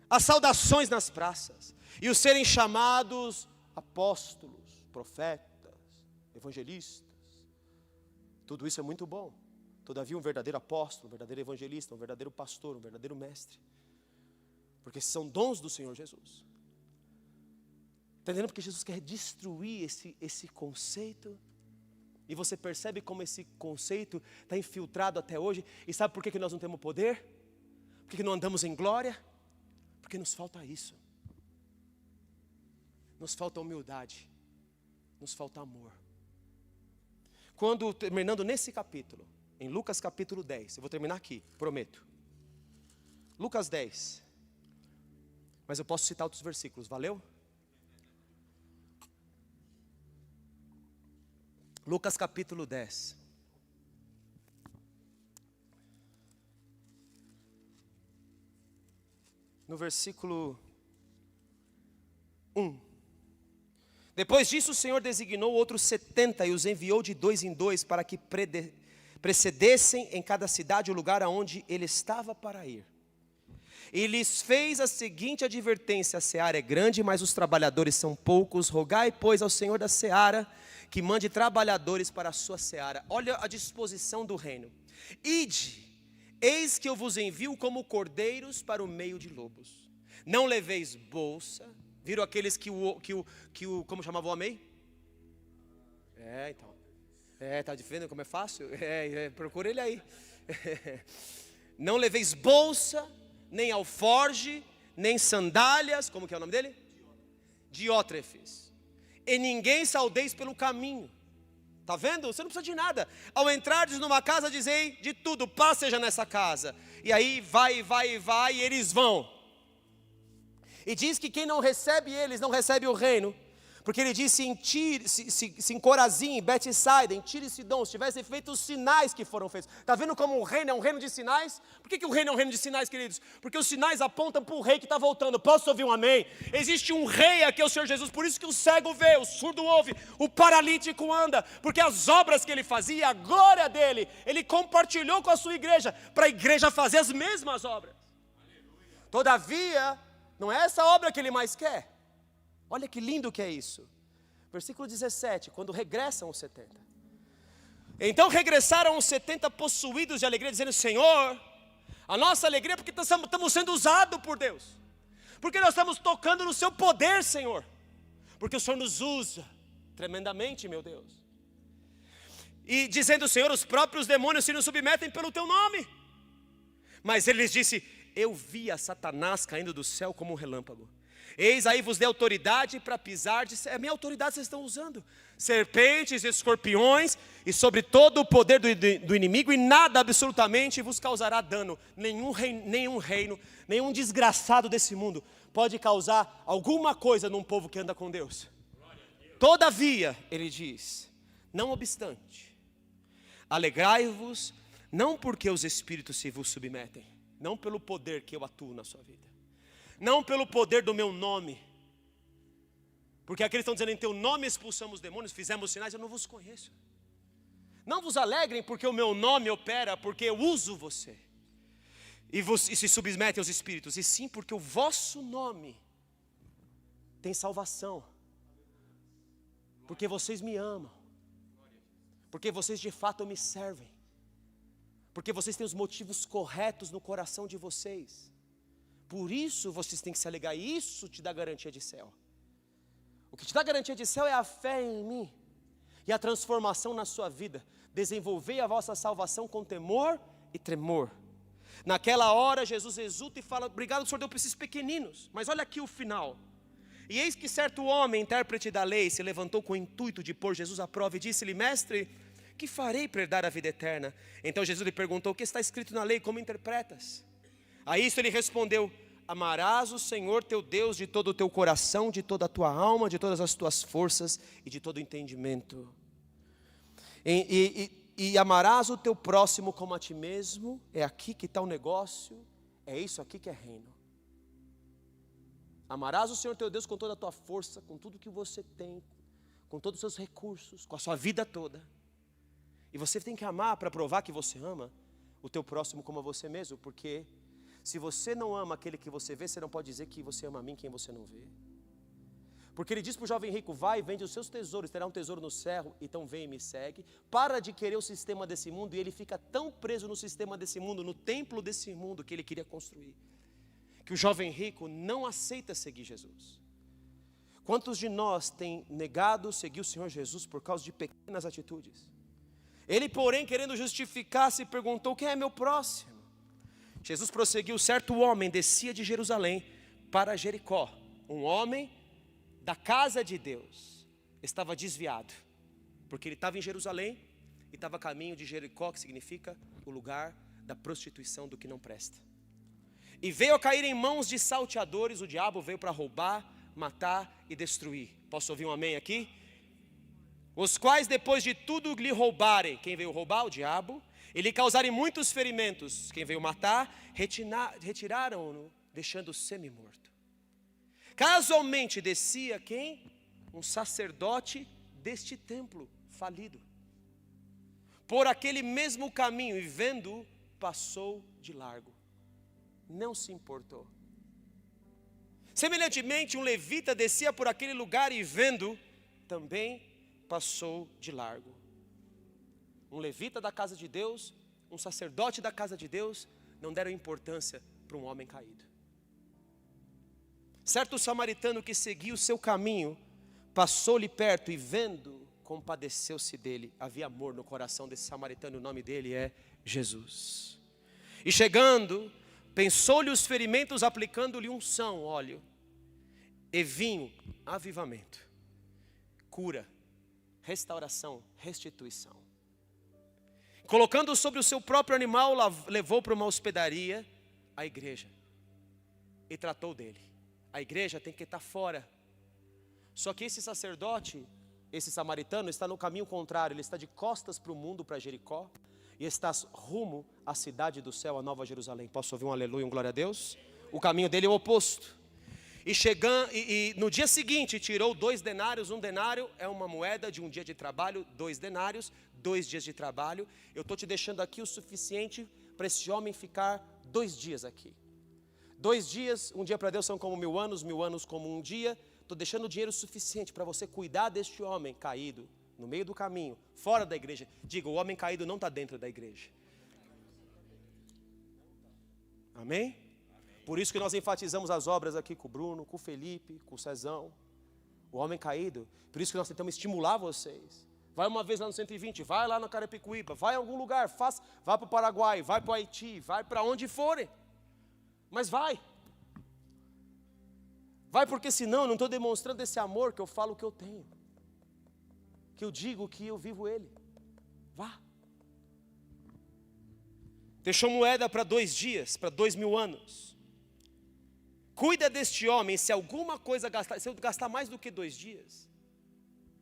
As saudações nas praças e os serem chamados apóstolos, profetas, evangelistas. Tudo isso é muito bom. Todavia um verdadeiro apóstolo, um verdadeiro evangelista, um verdadeiro pastor, um verdadeiro mestre, porque são dons do Senhor Jesus. Está entendendo? Porque Jesus quer destruir esse conceito. E você percebe como esse conceito está infiltrado até hoje. E sabe por que nós não temos poder? Por que não andamos em glória? Porque nos falta isso. Nos falta humildade. Nos falta amor. Quando, terminando nesse capítulo, em Lucas capítulo 10, eu vou terminar aqui, prometo. Lucas 10. Mas eu posso citar outros versículos, valeu? Lucas capítulo 10. No versículo 1. Depois disso o Senhor designou outros 70 e os enviou de 2 em 2 para que precedessem em cada cidade o lugar aonde ele estava para ir. E lhes fez a seguinte advertência: a seara é grande, mas os trabalhadores são poucos. Rogai, pois, ao Senhor da seara que mande trabalhadores para a sua seara. Olha a disposição do reino. Ide, eis que eu vos envio como cordeiros para o meio de lobos. Não leveis bolsa. Viram aqueles que o como chamava o homem? Então. Tá vendo como é fácil? Procura ele aí. Não leveis bolsa, nem alforge, nem sandálias. Como que é o nome dele? Diótrefes. E ninguém saudeis pelo caminho. Está vendo? Você não precisa de nada. Ao entrardes numa casa, dizei de tudo: paz seja nessa casa. E aí vai, e eles vão. E diz que quem não recebe eles, não recebe o reino. Porque ele disse se em Corazim, em Betsaida, em Tiro e Sidom, se tivessem feito os sinais que foram feitos. Está vendo como o reino é um reino de sinais? Por que o reino é um reino de sinais, queridos? Porque os sinais apontam para o rei que está voltando. Posso ouvir um amém? Existe um rei aqui, o Senhor Jesus. Por isso que o cego vê, o surdo ouve, o paralítico anda. Porque as obras que ele fazia, a glória dele, ele compartilhou com a sua igreja, para a igreja fazer as mesmas obras. Todavia, não é essa obra que ele mais quer. Olha que lindo que é isso. Versículo 17, quando regressam os 70. Então regressaram os 70 possuídos de alegria, dizendo: Senhor, a nossa alegria é porque estamos sendo usados por Deus. Porque nós estamos tocando no seu poder, Senhor. Porque o Senhor nos usa tremendamente, meu Deus. E dizendo: Senhor, os próprios demônios se nos submetem pelo teu nome. Mas ele lhes disse: eu vi a Satanás caindo do céu como um relâmpago. Eis aí vos dei autoridade para pisar, a minha autoridade vocês estão usando, serpentes, escorpiões, e sobre todo o poder do inimigo, e nada absolutamente vos causará dano. Nenhum reino, nenhum desgraçado desse mundo pode causar alguma coisa num povo que anda com Deus. Todavia, ele diz, não obstante, alegrai-vos, não porque os espíritos se vos submetem, não pelo poder que eu atuo na sua vida, não pelo poder do meu nome, porque aqueles estão dizendo: em teu nome expulsamos demônios, fizemos sinais. Eu não vos conheço. Não vos alegrem porque o meu nome opera, porque eu uso você e se submetem aos espíritos, e sim porque o vosso nome tem salvação, porque vocês me amam, porque vocês de fato me servem, porque vocês têm os motivos corretos no coração de vocês. Por isso vocês têm que se alegrar. E isso te dá garantia de céu. O que te dá garantia de céu é a fé em mim e a transformação na sua vida. Desenvolvei a vossa salvação com temor e tremor. Naquela hora Jesus exulta e fala: obrigado, o Senhor deu para esses pequeninos. Mas olha aqui o final. E eis que certo homem, intérprete da lei, se levantou com o intuito de pôr Jesus à prova e disse-lhe: Mestre, que farei para herdar a vida eterna? Então Jesus lhe perguntou: o que está escrito na lei, como interpretas? A isso ele respondeu: amarás o Senhor teu Deus de todo o teu coração, de toda a tua alma, de todas as tuas forças e de todo o entendimento. E amarás o teu próximo como a ti mesmo. É aqui que está o negócio, é isso aqui que é reino. Amarás o Senhor teu Deus com toda a tua força, com tudo que você tem, com todos os seus recursos, com a sua vida toda. E você tem que amar para provar que você ama o teu próximo como a você mesmo, porque se você não ama aquele que você vê, você não pode dizer que você ama a mim quem você não vê. Porque ele diz para o jovem rico: vai, vende os seus tesouros, terá um tesouro no céu, então vem e me segue. Para de querer o sistema desse mundo, e ele fica tão preso no sistema desse mundo, no templo desse mundo que ele queria construir, que o jovem rico não aceita seguir Jesus. Quantos de nós tem negado seguir o Senhor Jesus por causa de pequenas atitudes? Ele, porém, querendo justificar, se perguntou: quem é meu próximo? Jesus prosseguiu: certo homem descia de Jerusalém para Jericó. Um homem da casa de Deus estava desviado, porque ele estava em Jerusalém e estava a caminho de Jericó, que significa o lugar da prostituição, do que não presta. E veio a cair em mãos de salteadores. O diabo veio para roubar, matar e destruir. Posso ouvir um amém aqui? Os quais, depois de tudo lhe roubarem, quem veio roubar? O diabo. E lhe causarem muitos ferimentos, quem veio matar? Retiraram-no, deixando-o semi-morto. Casualmente descia quem? Um sacerdote deste templo falido, por aquele mesmo caminho, e vendo, passou de largo. Não se importou. Semelhantemente, um levita descia por aquele lugar e vendo, também passou de largo. Um levita da casa de Deus, um sacerdote da casa de Deus, não deram importância para um homem caído. Certo samaritano que seguia o seu caminho, passou-lhe perto e vendo, compadeceu-se dele. Havia amor no coração desse samaritano, o nome dele é Jesus. E chegando, pensou-lhe os ferimentos, aplicando-lhe unção, óleo e vinho, avivamento, cura, restauração, restituição. Colocando sobre o seu próprio animal, levou para uma hospedaria, a igreja, e tratou dele. A igreja tem que estar fora. Só que esse sacerdote, esse samaritano, está no caminho contrário. Ele está de costas para o mundo, para Jericó, e está rumo à cidade do céu, a Nova Jerusalém. Posso ouvir um aleluia, um glória a Deus? O caminho dele é o oposto. E chegando, no dia seguinte tirou 2 denários. Um denário é uma moeda de um dia de trabalho. 2 denários, 2 dias de trabalho. Eu estou te deixando aqui o suficiente para esse homem ficar 2 dias aqui. 2 dias, um dia para Deus são como 1000 anos, 1000 anos como um dia. Estou deixando o dinheiro suficiente para você cuidar deste homem caído, no meio do caminho, fora da igreja. Diga, o homem caído não está dentro da igreja. Amém? Por isso que nós enfatizamos as obras aqui com o Bruno, com o Felipe, com o Cezão. O homem caído. Por isso que nós tentamos estimular vocês. Vai uma vez lá no 120, vai lá na Carapicuíba, vai em algum lugar, vai para o Paraguai, vai para o Haiti, vai para onde forem. Mas vai. Vai, porque senão eu não estou demonstrando esse amor que eu falo que eu tenho. Que eu digo que eu vivo ele. Vá. Deixou moeda para 2 dias, para 2000 anos. Cuida deste homem. Se alguma coisa gastar, se eu gastar mais do que 2 dias,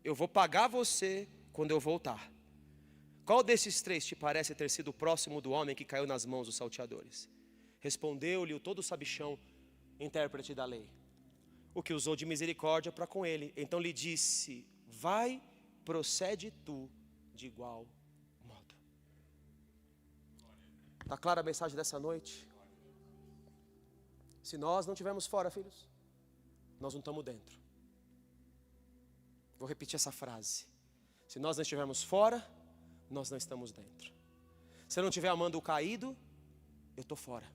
eu vou pagar você quando eu voltar. Qual desses 3 te parece ter sido próximo do homem que caiu nas mãos dos salteadores? Respondeu-lhe o todo sabichão, intérprete da lei, o que usou de misericórdia para com ele. Então lhe disse: vai, procede tu de igual modo. Está clara a mensagem dessa noite? Se nós não estivermos fora, filhos, nós não estamos dentro. Vou repetir essa frase. Se nós não estivermos fora, nós não estamos dentro. Se eu não estiver amando o caído, eu estou fora.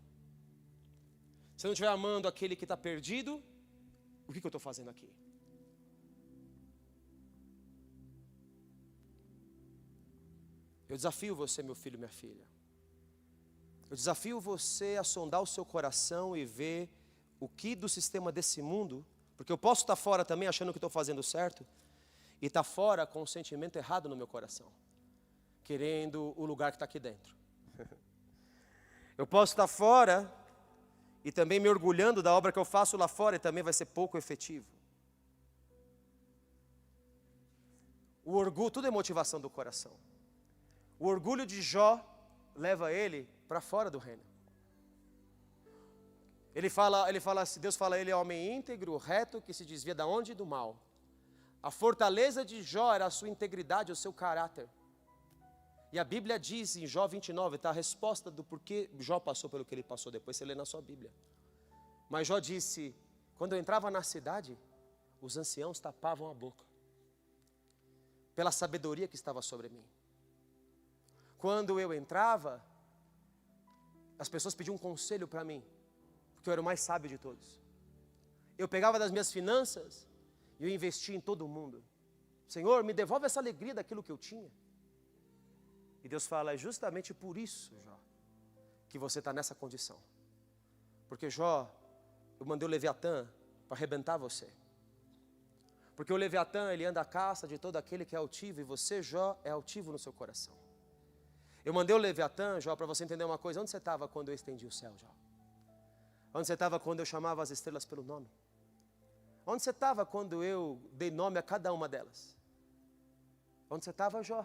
Se eu não estiver amando aquele que está perdido, o que eu estou fazendo aqui? Eu desafio você, meu filho e minha filha. Eu desafio você a sondar o seu coração e ver o que do sistema desse mundo Porque eu posso estar fora também achando que estou fazendo certo, e estar fora com um sentimento errado no meu coração, querendo o lugar que está aqui dentro. Eu posso estar fora e também me orgulhando da obra que eu faço lá fora, e também vai ser pouco efetivo. O orgulho, tudo é motivação do coração. O orgulho de Jó leva ele para fora do reino. Deus fala, ele é homem íntegro, reto, que se desvia da onde? Do mal. A fortaleza de Jó era a sua integridade, o seu caráter. E a Bíblia diz em Jó 29, está a resposta do porquê Jó passou pelo que ele passou, depois você lê na sua Bíblia. Mas Jó disse, quando eu entrava na cidade, os anciãos tapavam a boca, pela sabedoria que estava sobre mim. Quando eu entrava, as pessoas pediam um conselho para mim, porque eu era o mais sábio de todos. Eu pegava das minhas finanças e eu investia em todo mundo. Senhor, me devolve essa alegria daquilo que eu tinha. E Deus fala, é justamente por isso, Jó, que você está nessa condição. Porque Jó, eu mandei o Leviatã para arrebentar você. Porque o Leviatã, ele anda à caça de todo aquele que é altivo, e você, Jó, é altivo no seu coração. Eu mandei o Leviatã, Jó, para você entender uma coisa. Onde você estava quando eu estendi o céu, Jó? Onde você estava quando eu chamava as estrelas pelo nome? Onde você estava quando eu dei nome a cada uma delas? Onde você estava, Jó?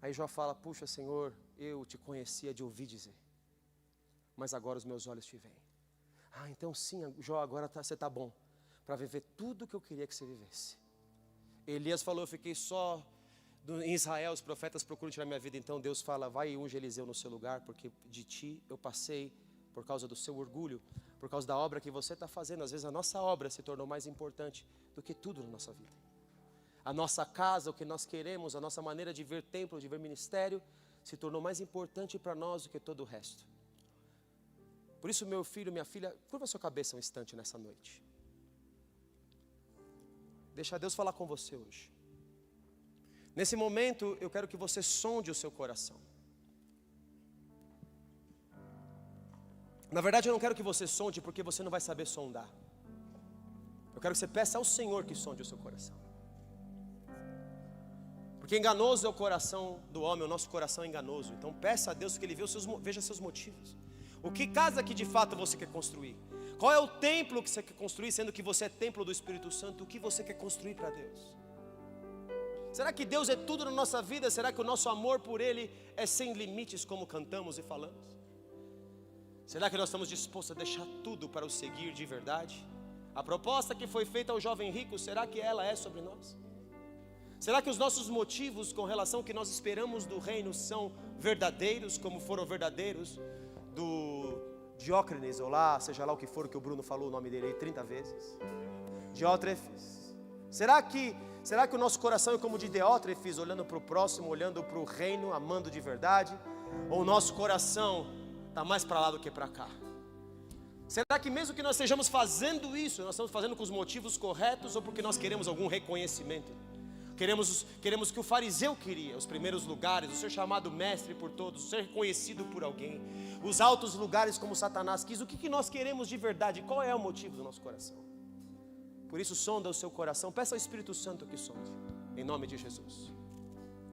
Aí Jó fala, puxa, Senhor, eu te conhecia de ouvir dizer, mas agora os meus olhos te veem. Ah, então sim, Jó, agora você está bom para viver tudo o que eu queria que você vivesse. Elias falou, eu fiquei só em Israel, os profetas procuram tirar minha vida. Então Deus fala, vai e unge Eliseu no seu lugar, porque de ti eu passei por causa do seu orgulho, por causa da obra que você está fazendo. Às vezes a nossa obra se tornou mais importante do que tudo na nossa vida. A nossa casa, o que nós queremos, a nossa maneira de ver templo, de ver ministério, se tornou mais importante para nós do que todo o resto. Por isso, meu filho, minha filha, curva sua cabeça um instante nessa noite. Deixa Deus falar com você hoje. Nesse momento, eu quero que você sonde o seu coração. Na verdade, eu não quero que você sonde, porque você não vai saber sondar. Eu quero que você peça ao Senhor que sonde o seu coração. Porque enganoso é o coração do homem, o nosso coração é enganoso. Então peça a Deus que Ele veja seus motivos. O que casa que de fato você quer construir? Qual é o templo que você quer construir, sendo que você é templo do Espírito Santo? O que você quer construir para Deus? Será que Deus é tudo na nossa vida? Será que o nosso amor por Ele é sem limites, como cantamos e falamos? Será que nós estamos dispostos a deixar tudo para o seguir de verdade? A proposta que foi feita ao jovem rico, será que ela é sobre nós? Será que os nossos motivos com relação ao que nós esperamos do reino são verdadeiros, como foram verdadeiros do Diócrates, ou lá, seja lá o que for que o Bruno falou o nome dele aí 30 vezes? Diótrefes. Será que o nosso coração é como de Diótrefes, olhando para o próximo, olhando para o reino, amando de verdade? Ou o nosso coração está mais para lá do que para cá? Será que mesmo que nós estejamos fazendo isso, nós estamos fazendo com os motivos corretos, ou porque nós queremos algum reconhecimento? Queremos que o fariseu queria, os primeiros lugares, o ser chamado mestre por todos, o ser reconhecido por alguém, os altos lugares como Satanás quis. O que nós queremos de verdade? Qual é o motivo do nosso coração? Por isso sonda o seu coração, peça ao Espírito Santo que sonde, em nome de Jesus.